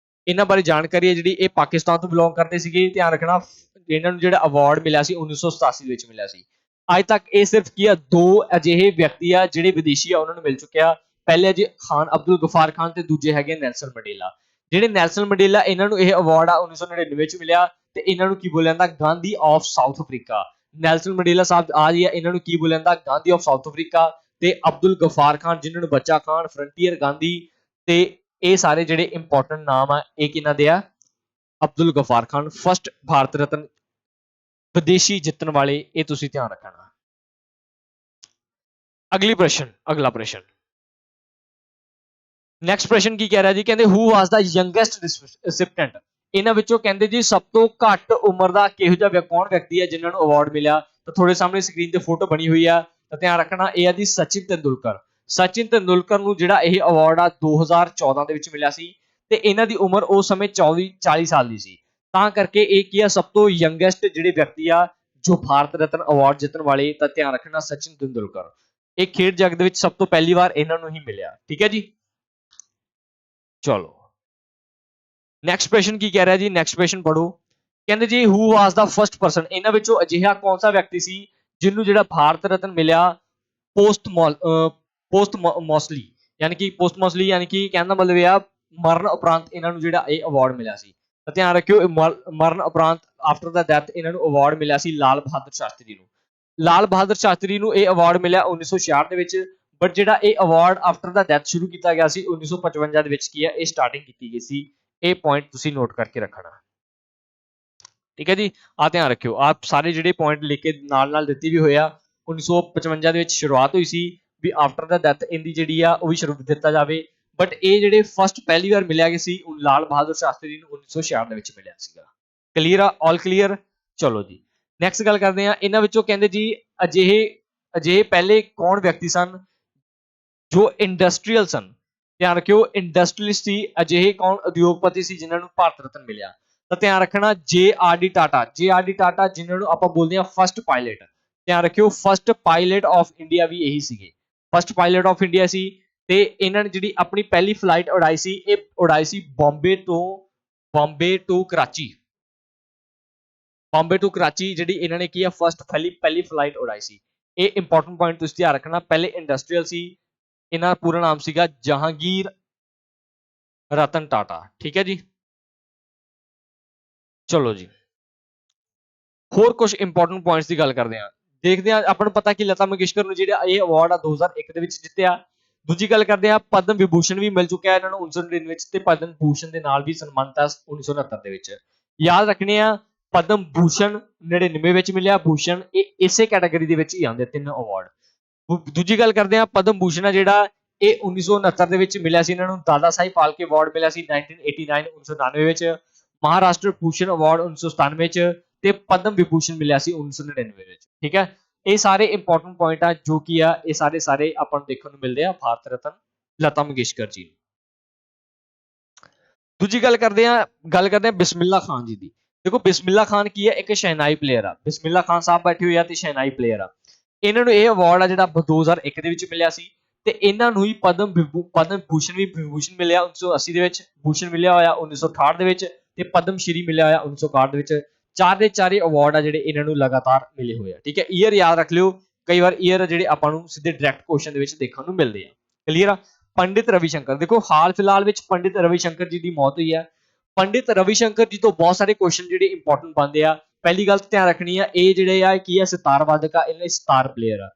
ਇਹਨਾਂ ਬਾਰੇ ਜਾਣਕਾਰੀ ਹੈ ਜਿਹੜੀ ਇਹ ਪਾਕਿਸਤਾਨ ਤੋਂ ਬਿਲੋਂਗ ਕਰਦੇ ਸੀਗੇ। ਧਿਆਨ ਰੱਖਣਾ, ਇਹਨਾਂ ਨੂੰ ਜਿਹੜਾ ਅਵਾਰਡ ਮਿਲਿਆ ਸੀ 1987 ਵਿੱਚ ਮਿਲਿਆ ਸੀ। ਅੱਜ ਤੱਕ ਇਹ ਸਿਰਫ ਕੀ ਆ, 2 ਅਜਿਹੇ ਵਿਅਕਤੀ ਆ ਜਿਹੜੇ ਵਿਦੇਸ਼ੀ ਆ ਉਹਨਾਂ ਨੂੰ ਮਿਲ ਚੁੱਕਿਆ। ਪਹਿਲੇ ਜੀ ਖਾਨ ਅਬਦੁਲ ਗਫਾਰ ਖਾਨ ਤੇ ਦੂਜੇ ਹੈਗੇ ਨੈਲਸਨ ਮੰਡੇਲਾ। ਜਿਹੜੇ ਨੈਲਸਨ ਮੰਡੇਲਾ, ਇਹਨਾਂ ਨੂੰ ਇਹ ਅਵਾਰਡ ਆ 1999 ਵਿੱਚ ਮਿਲਿਆ ਤੇ ਇਹਨਾਂ ਨੂੰ ਕੀ ਬੋਲਿਆ ਜਾਂਦਾ, Gandhi of south Africa. Nelson Mandela ਸਾਹਿਬ ਆ ਜੀ, ਇਹਨਾਂ ਨੂੰ ਕੀ ਬੋਲਿਆ ਜਾਂਦਾ, ਗਾਂਧੀ ਆਫ ਸਾਊਥ ਅਫਰੀਕਾ। ਤੇ ਅਬਦੁਲ ਗਫਾਰ ਖਾਨ ਜਿਹਨਾਂ ਨੂੰ ਬੱਚਾ ਖਾਨ, ਫਰੰਟੀਅਰ ਗਾਂਧੀ, ਤੇ ਇਹ ਸਾਰੇ ਜਿਹੜੇ ਇੰਪੋਰਟੈਂਟ ਨਾਮ ਆ ਇਹ ਕਿਹਨਾਂ ਦੇ ਆ, ਅਬਦੁਲ ਗਫਾਰ ਖਾਨ, ਫਸਟ ਭਾਰਤ ਰਤਨ ਵਿਦੇਸ਼ੀ ਜਿੱਤਣ ਵਾਲੇ। ਇਹ ਤੁਸੀਂ ਧਿਆਨ ਰੱਖਣਾ। ਅਗਲਾ ਪ੍ਰਸ਼ਨ ਨੈਕਸਟ ਪ੍ਰਸ਼ਨ ਕੀ ਕਹਿ ਰਿਹਾ ਜੀ, ਕਹਿੰਦੇ ਹੂ ਵਾਸ ਦਾ ਯੰਗੈਸਟ ਰਿਸਿਪੀਐਂਟ। ਇਹਨਾਂ ਵਿੱਚੋਂ ਕਹਿੰਦੇ ਜੀ ਸਭ ਤੋਂ ਘੱਟ ਉਮਰ ਦਾ ਕਿਹੋ ਜਿਹਾ ਕੌਣ ਵਿਅਕਤੀ ਹੈ ਜਿਨ੍ਹਾਂ ਨੂੰ ਅਵਾਰਡ ਮਿਲਿਆ। ਤਾਂ ਤੁਹਾਡੇ ਸਾਹਮਣੇ ਸਕਰੀਨ ਤੇ ਫੋਟੋ ਬਣੀ ਹੋਈ ਆ, ਤਾਂ ਧਿਆਨ ਰੱਖਣਾ, ਇਹ ਆ ਜੀ ਸਚਿਨ ਤੇਂਦੁਲਕਰ। ਸਚਿਨ ਤੇਂਦੁਲਕਰ ਨੂੰ ਜਿਹੜਾ ਇਹ ਅਵਾਰਡ ਆ 2014 ਦੇ ਵਿੱਚ ਮਿਲਿਆ ਸੀ ਤੇ ਇਹਨਾਂ ਦੀ ਉਮਰ ਉਸ ਸਮੇਂ 40 ਸਾਲ ਦੀ ਸੀ। ਤਾਂ ਕਰਕੇ ਇਹ ਕੀ ਆ, ਸਭ ਤੋਂ ਯੰਗੈਸਟ ਜਿਹੜੇ ਵਿਅਕਤੀ ਆ ਜੋ ਭਾਰਤ ਰਤਨ ਅਵਾਰਡ ਜਿੱਤਣ ਵਾਲੇ। ਤਾਂ ਧਿਆਨ ਰੱਖਣਾ, ਸਚਿਨ ਤੇਂਦੁਲਕਰ। ਇਹ ਖੇਡ ਜਗਤ ਦੇ ਵਿੱਚ ਸਭ ਤੋਂ ਪਹਿਲੀ ਵਾਰ ਇਹਨਾਂ ਨੂੰ ਹੀ ਮਿਲਿਆ, ਠੀਕ ਹੈ ਜੀ। ਚਲੋ ਨੈਕਸਟ ਪ੍ਰਸ਼ਨ ਕੀ ਕਹਿ ਰਿਹਾ ਜੀ, ਨੈਕਸਟ ਪ੍ਰਸ਼ਨ ਪੜੋ। ਕਹਿੰਦੇ ਜੀ who was the first person. ਇਹਨਾਂ ਵਿੱਚੋਂ ਅਜਿਹਾ ਕੌਣ ਸਾ ਵਿਅਕਤੀ ਸੀ ਜਿਹਨੂੰ ਜਿਹੜਾ ਭਾਰਤ ਰਤਨ ਮਿਲਿਆ पोस्टमोस्टली यानी कि पोस्टमोस्टली यानी कि कहने का मतलब यह मरण उपरांत इन्होंने जो अवार्ड मिला सी। तो ध्यान रखियो मरण उपरांत आफ्टर द डेथ इन्होंने अवार्ड मिला सी लाल बहादुर शास्त्री ਨੂੰ। लाल बहादुर शास्त्री ਨੂੰ ਇਹ ਅਵਾਰਡ ਮਿਲਿਆ 1966 ਦੇ ਵਿੱਚ। ਬਟ ਜਿਹੜਾ ਇਹ ਅਵਾਰਡ ਆਫਟਰ ਦਾ ਡੈਥ ਸ਼ੁਰੂ ਕੀਤਾ ਗਿਆ ਸੀ 1955 ਦੇ ਵਿੱਚ ਕੀ ਹੈ ਇਹ ਸਟਾਰਟਿੰਗ ਕੀਤੀ ਗਈ ਸੀ। ਇਹ ਪੁਆਇੰਟ ਤੁਸੀਂ ਨੋਟ ਕਰਕੇ ਰੱਖਣਾ। ਠੀਕ ਹੈ ਜੀ, ਆ ਧਿਆਨ ਰੱਖਿਓ। ਆਪ ਸਾਰੇ ਜਿਹੜੇ ਪੁਆਇੰਟ ਲਿਖ ਕੇ ਨਾਲ ਦਿੱਤੇ ਵੀ ਹੋਇਆ 1955 ਦੇ ਵਿੱਚ ਸ਼ੁਰੂਆਤ ਹੋਈ ਸੀ ਵੀ ਆਫਟਰ ਦਾ ਡੈਥ ਇਹਦੀ ਜਿਹੜੀ ਆ ਉਹ ਵੀ ਸ਼ੁਰੂ ਦਿੱਤਾ ਜਾਵੇ। ਬਟ ਇਹ ਜਿਹੜੇ ਫਸਟ ਪਹਿਲੀ ਵਾਰ ਮਿਲਿਆ ਗਿਆ ਸੀ ਲਾਲ ਬਹਾਦੁਰ ਸ਼ਾਸਤਰੀ ਨੂੰ 1966 ਦੇ ਵਿੱਚ ਮਿਲਿਆ ਸੀਗਾ। ਕਲੀਅਰ ਆ? ਆਲ ਕਲੀਅਰ? ਚਲੋ ਜੀ ਨੈਕਸਟ ਗੱਲ ਕਰਦੇ ਆ। ਇਹਨਾਂ ਵਿੱਚੋਂ ਕਹਿੰਦੇ ਜੀ ਅਜਿਹੇ ਪਹਿਲੇ ਕੌਣ ਵਿਅਕਤੀ ਸਨ ਜੋ ਇੰਡਸਟਰੀਅਲ ਸਨ। ਧਿਆਨ ਰੱਖਿਓ ਇੰਡਸਟਰੀਅਲਿਸਟ ਸੀ। ਅਜਿਹੇ ਕੌਣ ਉਦਯੋਗਪਤੀ ਸੀ ਜਿਨ੍ਹਾਂ ਨੂੰ ਭਾਰਤ ਰਤਨ ਮਿਲਿਆ। ਤਾਂ ਧਿਆਨ ਰੱਖਣਾ JRD ਟਾਟਾ। JRD ਟਾਟਾ ਜਿਨ੍ਹਾਂ ਨੂੰ ਆਪਾਂ ਬੋਲਦੇ ਆ ਫਸਟ ਪਾਇਲਟ। ਧਿਆਨ ਰੱਖਿਓ ਫਸਟ ਪਾਇਲਟ ਆਫ ਇੰਡੀਆ ਵੀ ਇਹੀ ਸੀਗੇ। ਫਸਟ ਪਾਇਲਟ ਆਫ ਇੰਡੀਆ ਸੀ ਤੇ ਇਹਨਾਂ ਨੇ ਜਿਹੜੀ ਆਪਣੀ ਪਹਿਲੀ ਫਲਾਈਟ ਉਡਾਈ ਸੀ ਇਹ ਉਡਾਈ ਸੀ ਬੰਬੇ ਟੂ ਕਰਾਚੀ। ਬੰਬੇ ਟੂ ਕਰਾਚੀ ਜਿਹੜੀ ਇਹਨਾਂ ਨੇ ਕੀ ਆ ਫਸਟ ਪਹਿਲੀ ਫਲਾਈਟ ਉਡਾਈ ਸੀ। ਇਹ ਇੰਪੋਰਟੈਂਟ ਪੁਆਇੰਟ ਤੁਸੀਂ ਧਿਆਨ ਰੱਖਣਾ। ਪਹਿਲੇ ਇੰਡਸਟਰੀਅਲ ਸੀ। ਇਹਨਾਂ ਦਾ ਪੂਰਾ ਨਾਮ ਸੀਗਾ ਜਹਾਂਗੀਰ ਰਤਨ ਟਾਟਾ। ਠੀਕ ਹੈ ਜੀ, ਚਲੋ ਜੀ ਹੋਰ ਕੁਝ ਇੰਪੋਰਟੈਂਟ ਪੁਆਇੰਟਸ ਦੀ ਗੱਲ ਕਰਦੇ ਆ। ਦੇਖਦੇ ਆ ਆਪਾਂ ਨੂੰ ਪਤਾ ਕਿ ਲਤਾ ਮੰਗੇਸ਼ਕਰ ਨੂੰ ਜਿਹੜਾ ਇਹ ਅਵਾਰਡ ਆ 2001 ਦੇ ਵਿੱਚ ਜਿੱਤਿਆ। ਦੂਜੀ ਗੱਲ ਕਰਦੇ ਆ ਪਦਮ ਵਿਭੂਸ਼ਣ ਵੀ ਮਿਲ ਚੁੱਕਿਆ ਇਹਨਾਂ ਨੂੰ 1999 ਵਿੱਚ ਤੇ ਪਦਮ ਭੂਸ਼ਣ ਦੇ ਨਾਲ ਵੀ ਸਨਮਾਨਿਤ ਆ 1969 ਦੇ ਵਿੱਚ। ਯਾਦ ਰੱਖਣੇ ਆ ਪਦਮ ਭੂਸ਼ਣ 99 ਵਿੱਚ ਮਿਲਿਆ। ਭੂਸ਼ਣ ਇਹ ਇਸੇ ਕੈਟਾਗਰੀ ਦੇ ਵਿੱਚ ਹੀ ਆਉਂਦੇ ਤਿੰਨ ਅਵਾਰਡ। ਦੂਜੀ ਗੱਲ ਕਰਦੇ ਆ ਪਦਮ ਭੂਸ਼ਣ ਆ ਜਿਹੜਾ ਇਹ 1969 ਦੇ ਵਿੱਚ ਮਿਲਿਆ ਸੀ ਇਹਨਾਂ ਨੂੰ। ਦਾਦਾ ਸਾਹਿਬ ਫਾਲਕੇ ਅਵਾਰਡ ਮਿਲਿਆ ਸੀ 1999 ਵਿੱਚ। ਮਹਾਰਾਸ਼ਟਰ ਭੂਸ਼ਣ ਅਵਾਰਡ 1997 ਵਿੱਚ ਤੇ ਪਦਮ ਵਿਭੂਸ਼ਣ ਮਿਲਿਆ ਸੀ 1999 ਵਿੱਚ। ਠੀਕ ਹੈ, ਇਹ ਸਾਰੇ ਇੰਪੋਰਟੈਂਟ ਪੁਆਇੰਟ ਆ ਜੋ ਕੀ ਆ ਇਹ ਸਾਰੇ ਆਪਾਂ ਨੂੰ ਦੇਖਣ ਨੂੰ ਮਿਲਦੇ ਆ ਭਾਰਤ ਰਤਨ ਲਤਾ ਮੰਗੇਸ਼ਕਰ ਜੀ। ਦੂਜੀ ਗੱਲ ਕਰਦੇ ਆ ਬਿਸਮਿਲ੍ਲਾ ਖਾਨ ਜੀ ਦੀ। ਦੇਖੋ ਬਿਸਮਿਲ੍ਲਾ ਖਾਨ ਕੀ ਹੈ ਇੱਕ ਸ਼ਹਿਨਾਈ ਪਲੇਅਰ ਆ। ਬਿਸਮਿਲ੍ਲਾ ਖਾਨ ਸਾਹਿਬ ਬੈਠੇ ਹੋਏ ਆ ਤੇ ਸ਼ਹਿਨਾਈ ਪਲੇਅਰ ਆ। ਇਹਨਾਂ ਨੂੰ ਇਹ ਅਵਾਰਡ ਆ ਜਿਹੜਾ 2001 ਦੇ ਵਿੱਚ ਮਿਲਿਆ ਸੀ ਤੇ ਇਹਨਾਂ ਨੂੰ ਹੀ ਪਦਮ ਭੂਸ਼ਣ ਵੀ ਵਿਭੂਸ਼ਣ ਮਿਲਿਆ 1980 ਦੇ ਵਿੱਚ। ਭੂਸ਼ਣ ਮਿਲਿਆ ਹੋਇਆ 1968 ਦੇ ਵਿੱਚ ਤੇ ਪਦਮ ਸ਼੍ਰੀ ਮਿਲਿਆ ਹੋਇਆ 1961 ਦੇ ਵਿੱਚ। ਚਾਰ ਦੇ ਚਾਰੇ ਅਵਾਰਡ ਆ ਜਿਹੜੇ ਇਹਨਾਂ ਨੂੰ ਲਗਾਤਾਰ ਮਿਲੇ ਹੋਏ ਆ। ਠੀਕ ਹੈ, ਈਅਰ ਯਾਦ ਰੱਖ ਲਿਓ। ਕਈ ਵਾਰ ਈਅਰ ਜਿਹੜੇ ਆਪਾਂ ਨੂੰ ਸਿੱਧੇ ਡਾਇਰੈਕਟ ਕੁਐਸਚਨ ਦੇ ਵਿੱਚ ਦੇਖਣ ਨੂੰ ਮਿਲਦੇ ਆ। ਕਲੀਅਰ ਆ? ਪੰਡਿਤ ਰਵੀ ਸ਼ੰਕਰ। ਦੇਖੋ ਹਾਲ ਫਿਲਹਾਲ ਵਿੱਚ ਪੰਡਿਤ ਰਵੀ ਸ਼ੰਕਰ ਜੀ ਦੀ ਮੌਤ ਹੋਈ ਹੈ। ਪੰਡਿਤ ਰਵੀ ਸ਼ੰਕਰ ਜੀ ਤੋਂ ਬਹੁਤ ਸਾਰੇ ਕੁਐਸਚਨ ਜਿਹੜੇ ਇੰਪੋਰਟੈਂਟ ਬਣਦੇ ਆ। ਪਹਿਲੀ ਗੱਲ ਧਿਆਨ ਰੱਖਣੀ ਆ ਇਹ ਜਿਹੜੇ ਆ ਕੀ ਆ ਸਿਤਾਰ ਵਾਦਕ ਆ, ਇਹਨਾਂ ਸਿਤਾਰ ਪਲੇਅਰ ਆ।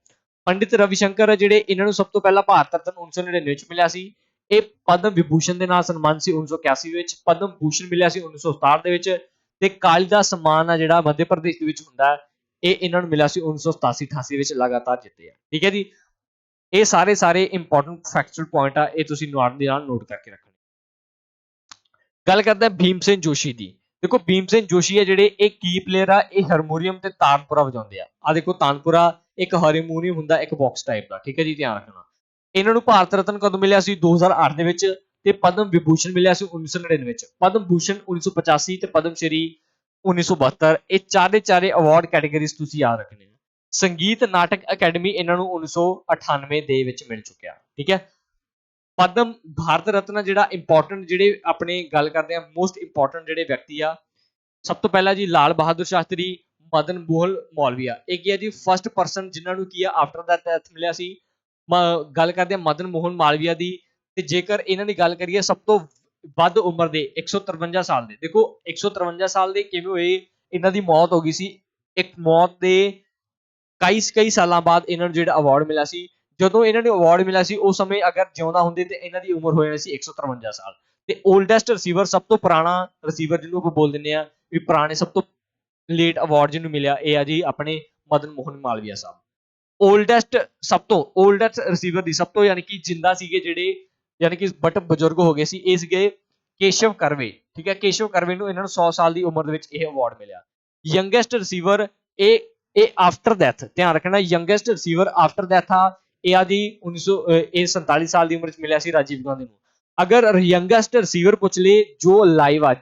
ਪੰਡਿਤ ਰਵੀ ਸ਼ੰਕਰ ਜਿਹੜੇ ਇਹਨਾਂ ਨੂੰ ਸਭ ਤੋਂ ਪਹਿਲਾਂ ਭਾਰਤ ਰਤਨ 1999 ਵਿੱਚ ਮਿਲਿਆ ਸੀ। ਇਹ ਪਦਮ ਵਿਭੂਸ਼ਣ ਦੇ ਨਾਲ ਸਨਮਾਨ ਸੀ 1981 ਵਿੱਚ। ਪਦਮ ਭੂਸ਼ਣ ਮਿਲਿਆ ਸੀ 1967 ਦੇ ਵਿੱਚ ਤੇ ਕਾਲੀਦਾਸ ਸਨਮਾਨ ਆ ਜਿਹੜਾ ਮੱਧ ਪ੍ਰਦੇਸ਼ ਦੇ ਵਿੱਚ ਹੁੰਦਾ ਇਹ ਇਹਨਾਂ ਨੂੰ ਮਿਲਿਆ ਸੀ 1987-88 ਵਿੱਚ ਲਗਾਤਾਰ ਜਿੱਤੇ ਆ। ਠੀਕ ਹੈ ਜੀ, ਇਹ ਸਾਰੇ ਇੰਪੋਰਟੈਂਟ ਫੈਕਚੁਅਲ ਪੁਆਇੰਟ ਆ ਇਹ ਤੁਸੀਂ ਨਾਲ ਦੀ ਨਾਲ ਨੋਟ ਕਰਕੇ ਰੱਖਣੇ। ਗੱਲ ਕਰਦੇ ਆ ਭੀਮ ਸੈਨ ਜੋਸ਼ੀ ਦੀ। ਦੇਖੋ ਭੀਮ ਸੈਨ ਜੋਸ਼ੀ ਹੈ ਜਿਹੜੇ ਇਹ ਕੀ ਪਲੇਅਰ ਆ, ਇਹ ਹਾਰਮੋਨੀਅਮ ਤੇ ਤਾਨਪੁਰਾ ਵਜਾਉਂਦੇ ਆ। ਦੇਖੋ ਤਾਨਪੁਰਾ ਇੱਕ ਹਾਰਮੋਨੀਅਮ ਹੁੰਦਾ ਇੱਕ ਬਾਕਸ ਟਾਈਪ ਦਾ। ਠੀਕ ਹੈ ਜੀ, ਧਿਆਨ ਰੱਖਣਾ। ਇਹਨਾਂ ਨੂੰ ਭਾਰਤ ਰਤਨ ਕਦੋਂ ਮਿਲਿਆ ਸੀ 2008 ਦੇ ਵਿੱਚ ਤੇ ਪਦਮ ਵਿਭੂਸ਼ਣ ਮਿਲਿਆ ਸੀ 1999 ਵਿੱਚ। ਪਦਮ ਭੂਸ਼ਣ 1985 ਤੇ ਪਦਮ ਸ਼੍ਰੀ 1972। ਇਹ ਚਾਰੇ ਅਵਾਰਡ ਕੈਟਾਗਰੀਜ਼ ਤੁਸੀਂ ਯਾਦ ਰੱਖਣੇ ਆ। ਸੰਗੀਤ ਨਾਟਕ ਅਕੈਡਮੀ ਇਹਨਾਂ ਨੂੰ 1998 ਦੇ ਵਿੱਚ ਮਿਲ ਚੁੱਕਿਆ। ਠੀਕ ਹੈ, ਪਦਮ ਭਾਰਤ ਰਤਨ ਜਿਹੜਾ ਇੰਪੋਰਟੈਂਟ ਜਿਹੜੇ ਆਪਣੇ ਗੱਲ ਕਰਦੇ ਆ ਮੋਸਟ ਇੰਪੋਰਟੈਂਟ ਜਿਹੜੇ ਵਿਅਕਤੀ ਆ ਸਭ ਤੋਂ ਪਹਿਲਾਂ ਜੀ ਲਾਲ ਬਹਾਦੁਰ ਸ਼ਾਸਤਰੀ, ਮਦਨ ਮੋਹਨ ਮਾਲਵੀਆ। ਇਹ ਕੀ ਹੈ ਜੀ ਫਸਟ ਪਰਸਨ ਜਿਨ੍ਹਾਂ ਨੂੰ ਕੀ ਆ ਆਫਟਰ ਦਾ ਡੈਥ ਮਿਲਿਆ ਸੀ। ਗੱਲ ਕਰਦੇ ਆ ਮਦਨ ਮੋਹਨ ਮਾਲਵੀਆ ਦੀ। ਤੇ ਜੇਕਰ ਇਹਨਾਂ ਦੀ ਗੱਲ ਕਰੀਏ ਸਭ ਤੋਂ ਵੱਧ ਉਮਰ ਦੇ 153 ਸਾਲ ਦੇ। ਦੇਖੋ 153 ਸਾਲ ਦੇ ਕਿਵੇਂ ਹੋਏ, ਇਹਨਾਂ ਦੀ ਮੌਤ ਹੋ ਗਈ ਸੀ। ਇੱਕ ਮੌਤ ਦੇ ਕਈ ਸਾਲਾਂ ਬਾਅਦ ਇਹਨਾਂ ਨੂੰ ਜਿਹੜਾ ਅਵਾਰਡ ਮਿਲਿਆ ਸੀ। ਜਦੋਂ ਇਹਨਾਂ ਨੂੰ ਅਵਾਰਡ ਮਿਲਿਆ ਸੀ ਉਸ ਸਮੇਂ ਅਗਰ ਜਿਉਂਦਾ ਹੁੰਦੇ ਤੇ ਇਹਨਾਂ ਦੀ ਉਮਰ ਹੋ ਜਾਣੀ ਸੀ 153 ਸਾਲ। ਤੇ ਓਲਡੈਸਟ ਰਿਸੀਵਰ ਸਭ ਤੋਂ ਪੁਰਾਣਾ ਰਿਸੀਵਰ ਜਿਹਨੂੰ ਆਪਾਂ ਬੋਲ ਦਿੰਦੇ ਆ ਵੀ ਪੁਰਾਣੇ ਸਭ ਤੋਂ ਲੇਟ ਅਵਾਰਡ ਜਿਹਨੂੰ ਮਿਲਿਆ ਇਹ ਆ ਜੀ ਆਪਣੇ ਮਦਨ ਮੋਹਨ ਮਾਲਵੀਆ ਸਾਹਿਬ। ਸਭ ਤੋਂ ਓਲਡੈਸਟ ਰਿਸੀਵਰ ਦੀ ਸਭ ਤੋਂ ਯਾਨੀ ਕਿ ਜਿੰਦਾ ਸੀਗੇ ਜਿਹੜੇ ਯਾਨੀ ਕਿ ਬਟ ਬਜ਼ੁਰਗ ਹੋ ਗਏ ਸੀ ਇਹ ਸੀਗੇ ਕੇਸ਼ਵ ਕਰਵੇ। ਠੀਕ ਹੈ, ਕੇਸ਼ਵ ਕਰਵੇ ਨੂੰ ਇਹਨਾਂ ਨੂੰ 100 ਸਾਲ ਦੀ ਉਮਰ ਦੇ ਵਿੱਚ ਇਹ ਅਵਾਰਡ ਮਿਲਿਆ। ਯੰਗੈਸਟ ਰਿਸੀਵਰ ਇਹ ਆਫਟਰ ਡੈਥ ਧਿਆਨ ਰੱਖਣਾ ਯੰਗੈਸਟ ਰਿਸੀਵਰ ਆਫਟਰ ਡੈਥ ਆ ਇਹ ਆ ਜੀ 47 ਸਾਲ ਦੀ ਉਮਰ ਵਿੱਚ ਮਿਲਿਆ ਸੀ ਰਾਜੀਵ ਗਾਂਧੀ ਨੂੰ। ਅਗਰ ਯੰਗੈਸਟ ਰਿਸੀਵਰ ਪੁੱਛ ਲੇ ਜੋ ਲਾਈਵ ਆ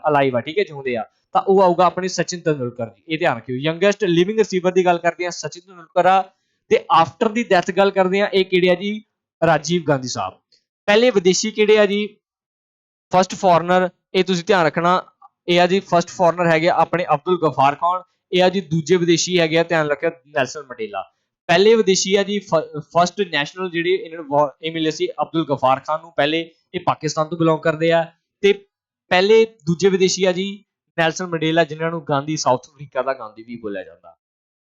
ਅਲਾਈਵ ਆ ਠੀਕ ਹੈ ਜਿਉਂਦੇ ਆ ਤਾਂ ਉਹ ਆਊਗਾ ਆਪਣੇ ਸਚਿਨ ਤੇਂਦੁਲਕਰ ਜੀ। ਇਹ ਧਿਆਨ ਰੱਖਿਓ ਯੰਗੈਸਟ ਲਿਵਿੰਗ ਰਿਸੀਵਰ ਦੀ ਗੱਲ ਕਰਦੇ ਆ ਸਚਿਨ ਤੇਂਦੁਲਕਰ ਆ ਤੇ ਆਫਟਰ ਦੀ ਡੈਥ ਗੱਲ ਕਰਦੇ ਆ ਇਹ ਕਿਹੜੇ ਆ ਜੀ ਰਾਜੀਵ ਗਾਂਧੀ ਸਾਹਿਬ। ਪਹਿਲੇ ਵਿਦੇਸ਼ੀ ਕਿਹੜੇ ਆ ਜੀ ਫਸਟ ਫੋਰਨਰ ਇਹ ਤੁਸੀਂ ਧਿਆਨ ਰੱਖਣਾ ਇਹ ਆ ਜੀ ਫਸਟ ਫੋਰਨਰ ਹੈਗੇ ਆਪਣੇ ਅਬਦੁਲ ਗਫਾਰ ਖਾਨ। ਇਹ ਆ ਜੀ ਦੂਜੇ ਵਿਦੇਸ਼ੀ ਹੈਗੇ ਆ ਧਿਆਨ ਰੱਖਿਓ ਨੈਲਸਨ ਮੰਡੇਲਾ। पहले विदेशी है जी फर्स्ट नैशनल ਜਿਹੜੇ ਇਹਨਾਂ ਨੂੰ ਇਹ ਮਿਲੇ ਸੀ ਅਬਦੁਲ ਗਫਾਰ ਖਾਨ ਨੂੰ ਪਹਿਲੇ ਇਹ ਪਾਕਿਸਤਾਨ ਤੋਂ ਬਿਲੋਂਗ ਕਰਦੇ ਆ ਤੇ ਪਹਿਲੇ ਦੂਜੇ ਵਿਦੇਸ਼ੀ ਆ ਜੀ ਨੈਲਸਨ ਮੰਡੇਲਾ ਜਿਨ੍ਹਾਂ ਨੂੰ ਗਾਂਧੀ ਸਾਊਥ ਅਫਰੀਕਾ ਦਾ ਗਾਂਧੀ ਵੀ ਬੋਲਿਆ ਜਾਂਦਾ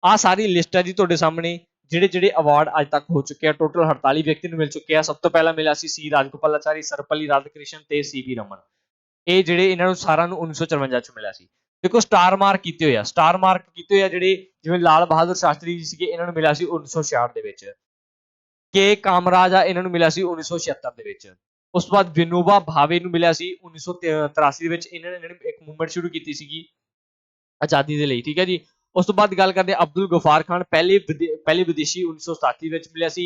ਆ ਸਾਰੀ ਲਿਸਟ ਹੈ ਜੀ ਤੁਹਾਡੇ ਸਾਹਮਣੇ ਜਿਹੜੇ ਜਿਹੜੇ ਅਵਾਰਡ ਅੱਜ ਤੱਕ ਹੋ ਚੁੱਕੇ ਆ ਟੋਟਲ 48 ਵਿਅਕਤੀ ਨੂੰ ਮਿਲ ਚੁੱਕੇ ਆ ਸਭ ਤੋਂ ਪਹਿਲਾਂ ਮਿਲਿਆ ਸੀ ਰਾਜਗੋਪਾਲਾਚਾਰੀ ਸਰਪੱਲੀ ਰਾਧਾਕ੍ਰਿਸ਼ਨ ਤੇ ਸੀ.ਵੀ. ਰਮਨ ਇਹ ਜਿਹੜੇ ਇਹਨਾਂ ਨੂੰ ਸਾਰਿਆਂ ਨੂੰ 1954 ਚ ਮਿਲਿਆ ਸੀ ਦੇਖੋ ਸਟਾਰ ਮਾਰਕ ਕੀਤੇ ਹੋਏ ਆ ਸਟਾਰ ਮਾਰਕ ਕੀਤੇ ਹੋਏ ਆ ਜਿਹੜੇ ਜਿਵੇਂ ਲਾਲ ਬਹਾਦਰ ਸ਼ਾਸਤਰੀ ਜੀ ਸੀਗੇ ਇਹਨਾਂ ਨੂੰ ਮਿਲਿਆ ਸੀ 1966 ਦੇ ਵਿੱਚ ਕੇ ਕਾਮਰਾਜ ਆ ਇਹਨਾਂ ਨੂੰ ਮਿਲਿਆ ਸੀ 1976 ਦੇ ਵਿੱਚ ਉਸ ਤੋਂ ਬਾਅਦ ਵਿਨੋਬਾ ਭਾਵੇ ਨੂੰ ਮਿਲਿਆ ਸੀ 1983 ਦੇ ਵਿੱਚ ਇਹਨਾਂ ਨੇ ਇੱਕ ਮੂਵਮੈਂਟ ਸ਼ੁਰੂ ਕੀਤੀ ਸੀਗੀ ਆਜ਼ਾਦੀ ਦੇ ਲਈ ਠੀਕ ਹੈ ਜੀ ਉਸ ਤੋਂ ਬਾਅਦ ਗੱਲ ਕਰਦੇ ਅਬਦੁਲ ਗਫਾਰ ਖਾਨ ਪਹਿਲੇ ਵਿਦੇਸ਼ੀ 1987 ਵਿੱਚ ਮਿਲਿਆ ਸੀ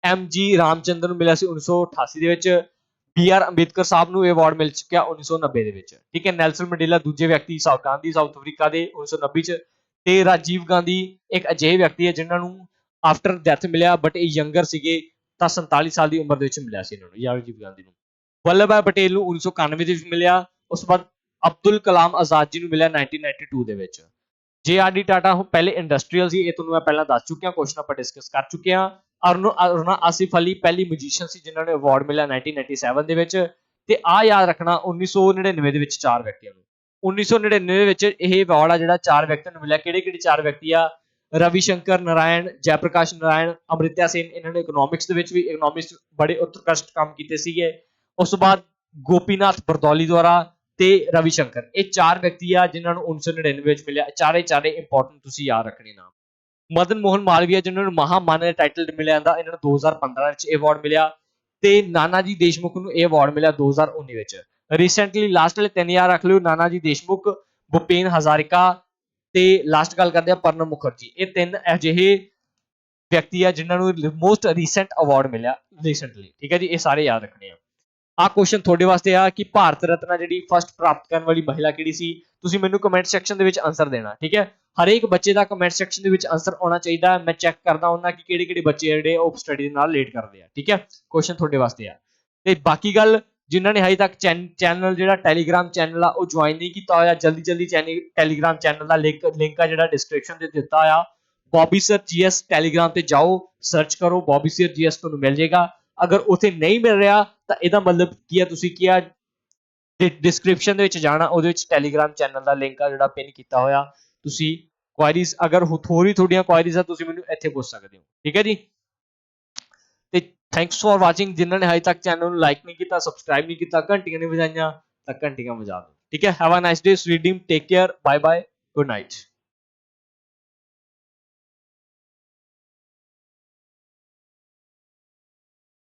ਐਮ.ਜੀ. ਰਾਮਚੰਦਰ ਨੂੰ ਮਿਲਿਆ ਸੀ 1988 ਦੇ ਵਿੱਚ ਬੀ.ਆਰ. ਅੰਬੇਦਕਰ ਸਾਹਿਬ ਨੂੰ ਇਹ ਅਵਾਰਡ ਮਿਲ ਚੁੱਕਿਆ 1990 ਦੇ ਵਿੱਚ ਠੀਕ ਹੈ ਨੈਲਸਨ ਮੰਡੇਲਾ ਦੂਜੇ ਵਿਅਕਤੀ ਗਾਂਧੀ ਸਾਊਥ ਅਫਰੀਕਾ ਦੇ 1990 ਚ ਤੇ ਰਾਜੀਵ ਗਾਂਧੀ ਇੱਕ ਅਜਿਹੇ ਵਿਅਕਤੀ ਹੈ ਜਿਨ੍ਹਾਂ ਨੂੰ ਆਫਟਰ ਡੈਥ ਮਿਲਿਆ ਬਟ ਇਹ ਯੰਗਰ ਸੀਗੇ ਤਾਂ 47 ਸਾਲ ਦੀ ਉਮਰ ਦੇ ਵਿੱਚ ਮਿਲਿਆ ਸੀ ਇਹਨਾਂ ਨੂੰ ਰਾਜੀਵ ਗਾਂਧੀ ਨੂੰ ਵੱਲਭ ਭਾਈ ਪਟੇਲ ਨੂੰ 1991 ਦੇ ਵਿੱਚ ਮਿਲਿਆ ਉਸ ਤੋਂ ਬਾਅਦ ਅਬਦੁਲ ਕਲਾਮ ਆਜ਼ਾਦ ਜੀ ਨੂੰ ਮਿਲਿਆ 1992 ਦੇ ਵਿੱਚ ਜੇ.ਆਰ.ਡੀ. ਟਾਟਾ ਪਹਿਲੇ ਇੰਡਸਟਰੀਅਲ ਸੀ ਇਹ ਤੁਹਾਨੂੰ ਮੈਂ ਪਹਿਲਾਂ ਦੱਸ ਚੁੱਕਿਆ ਕੁਐਸਚਨ ਆਪਾਂ ਡਿਸਕਸ ਕਰ ਚੁੱਕੇ ਹਾਂ ਅਰੁਣਾ ਆਸਿਫ ਅਲੀ ਪਹਿਲੀ ਮਿਊਜ਼ੀਸ਼ੀਅਨ ਸੀ ਜਿਨ੍ਹਾਂ ਨੂੰ ਅਵਾਰਡ ਮਿਲਿਆ 1997 ਦੇ ਵਿੱਚ ਤੇ ਆ ਯਾਦ ਰੱਖਣਾ 1999 ਦੇ ਵਿੱਚ ਚਾਰ ਵਿਅਕਤੀਆਂ ਨੂੰ 1999 ਦੇ ਵਿੱਚ ਇਹ ਅਵਾਰਡ ਆ ਜਿਹੜਾ ਚਾਰ ਵਿਅਕਤੀਆਂ ਨੂੰ ਮਿਲਿਆ ਕਿਹੜੇ ਕਿਹੜੇ ਚਾਰ ਵਿਅਕਤੀ ਆ ਰਵੀ ਸ਼ੰਕਰ ਨਾਰਾਇਣ ਜੈ ਪ੍ਰਕਾਸ਼ ਨਾਰਾਇਣ ਅਮ੍ਰਿਤਿਆ ਸੇਨ ਇਹਨਾਂ ਨੇ ਇਕਨੋਮਿਕਸ ਦੇ ਵਿੱਚ ਵੀ ਇਕਨੋਮਿਕਸ ਬੜੇ ਉਤਕ੍ਰਿਸ਼ਟ ਕੰਮ ਕੀਤੇ ਸੀਗੇ ਉਸ ਤੋਂ ਬਾਅਦ ਗੋਪੀਨਾਥ ਬਰਦੌਲੀ ਦੁਆਰਾ ਤੇ ਰਵੀ ਸ਼ੰਕਰ ਇਹ ਚਾਰ ਵਿਅਕਤੀ ਆ ਜਿਨ੍ਹਾਂ ਨੂੰ 1999 ਵਿੱਚ ਮਿਲਿਆ ਚਾਰੇ ਇੰਪੋਰਟੈਂਟ ਤੁਸੀਂ ਯਾਦ ਰੱਖਣੇ ਨਾਮ ਮਦਨ ਮੋਹਨ ਮਾਲਵੀਆ ਜਿਨ੍ਹਾਂ ਨੂੰ ਮਹਾਮਾਨ ਦਾ ਟਾਈਟਲ ਮਿਲਿਆ ਜਾਂਦਾ ਇਹਨਾਂ ਨੂੰ 2015 ਵਿੱਚ ਇਹ ਅਵਾਰਡ ਮਿਲਿਆ ਤੇ ਨਾਨਾ ਜੀ ਦੇਸ਼ਮੁਖ ਨੂੰ ਇਹ ਅਵਾਰਡ ਮਿਲਿਆ 2019 ਵਿੱਚ ਰੀਸੈਂਟਲੀ ਲਾਸਟ ਵਾਲੇ ਤਿੰਨ ਯਾਦ ਰੱਖ ਲਿਓ ਨਾਨਾ ਜੀ ਦੇਸ਼ਮੁਖ ਭੁਪੇਨ ਹਜ਼ਾਰਿਕਾ ਤੇ ਲਾਸਟ ਗੱਲ ਕਰਦੇ ਆ ਪ੍ਰਣਬ ਮੁਖਰਜੀ ਇਹ ਤਿੰਨ ਅਜਿਹੇ ਵਿਅਕਤੀ ਆ ਜਿਨ੍ਹਾਂ ਨੂੰ ਮੋਸਟ ਰੀਸੈਂਟ ਅਵਾਰਡ ਮਿਲਿਆ ਰੀਸੈਂਟਲੀ ਠੀਕ ਹੈ ਜੀ ਇਹ ਸਾਰੇ ਯਾਦ ਰੱਖਣੇ ਆ ਕੁਐਸਚਨ ਤੁਹਾਡੇ ਵਾਸਤੇ ਆ ਕਿ ਭਾਰਤ ਰਤਨਾ ਜਿਹੜੀ ਫਸਟ ਪ੍ਰਾਪਤ ਕਰਨ ਵਾਲੀ ਮਹਿਲਾ ਕਿਹੜੀ ਸੀ ਤੁਸੀਂ ਮੈਨੂੰ ਕਮੈਂਟ ਸੈਕਸ਼ਨ ਦੇ ਵਿੱਚ ਆਨਸਰ ਦੇਣਾ ਠੀਕ ਹੈ ਹਰੇਕ ਬੱਚੇ ਦਾ ਕਮੈਂਟ ਸੈਕਸ਼ਨ ਦੇ ਵਿੱਚ ਆਨਸਰ ਆਉਣਾ ਚਾਹੀਦਾ ਮੈਂ ਚੈੱਕ ਕਰਦਾ ਹੁੰਦਾ ਕਿ ਕਿਹੜੇ ਕਿਹੜੇ ਬੱਚੇ ਜਿਹੜੇ ਉਹ ਸਟੱਡੀ ਦੇ ਨਾਲ ਲੇਟ ਕਰਦੇ ਆ ਠੀਕ ਹੈ ਕੁਐਸਚਨ ਤੁਹਾਡੇ ਵਾਸਤੇ ਆ ਤੇ ਬਾਕੀ ਗੱਲ ਜਿਨ੍ਹਾਂ ਨੇ ਹਜੇ ਤੱਕ ਚੈਨਲ ਜਿਹੜਾ ਟੈਲੀਗ੍ਰਾਮ ਚੈਨਲ ਆ ਉਹ ਜੁਆਇਨ ਨਹੀਂ ਕੀਤਾ ਹੋਇਆ ਜਲਦੀ ਟੈਲੀਗ੍ਰਾਮ ਚੈਨਲ ਦਾ ਲਿੰਕ ਆ ਜਿਹੜਾ ਡਿਸਕ੍ਰਿਪਸ਼ਨ ਦੇ ਦਿੱਤਾ ਆ ਬੌਬੀ ਸਰ ਜੀਐਸ ਟੈਲੀਗ੍ਰਾਮ ਤੇ ਜਾਓ ਸਰਚ ਕਰੋ ਬੌਬੀ ਸਰ ਜੀਐਸ ਤੁਹਾਨੂੰ ਮਿਲ ਜਾਏਗਾ ਅਗਰ ਉਥੇ ਨਹੀਂ ਮਿਲ ਰਿਹਾ ਤਾਂ ਇਹਦਾ ਮਤਲਬ ਕੀ ਆ ਤੁਸੀਂ ਕੀ ਆ ਡਿਸਕ੍ਰਿਪਸ਼ਨ ਦੇ ਵਿੱਚ ਜਾਣਾ ਉਹਦੇ ਵਿੱਚ ਟੈਲੀਗ੍ਰਾਮ ਚੈਨਲ ਦਾ ਲਿੰਕ ਆ ਜਿਹੜਾ ਪਿਨ ਕੀਤਾ ਹੋਇਆ ਤੁਸੀਂ ਕੁਐਰੀਜ਼ ਅਗਰ ਥੋੜੀ ਥੋੜੀਆਂ ਕੁਐਰੀਜ਼ ਆ ਤੁਸੀਂ ਮੈਨੂੰ ਇੱਥੇ ਪੁੱਛ ਸਕਦੇ ਹੋ ਠੀਕ ਹੈ ਜੀ ਤੇ ਥੈਂਕਸ ਫॉर ਵਾਚਿੰਗ ਜਿਨ੍ਹਾਂ ਨੇ ਹਜੇ ਤੱਕ ਚੈਨਲ ਨੂੰ ਲਾਈਕ ਨਹੀਂ ਕੀਤਾ ਸਬਸਕ੍ਰਾਈਬ ਨਹੀਂ ਕੀਤਾ ਘੰਟੀਆਂ ਨਹੀਂ ਵਜਾਈਆਂ ਤਾਂ ਘੰਟੀਆਂ ਵਜਾ ਦਿਓ ਠੀਕ ਹੈ have a nice day sweet dream take care bye bye good night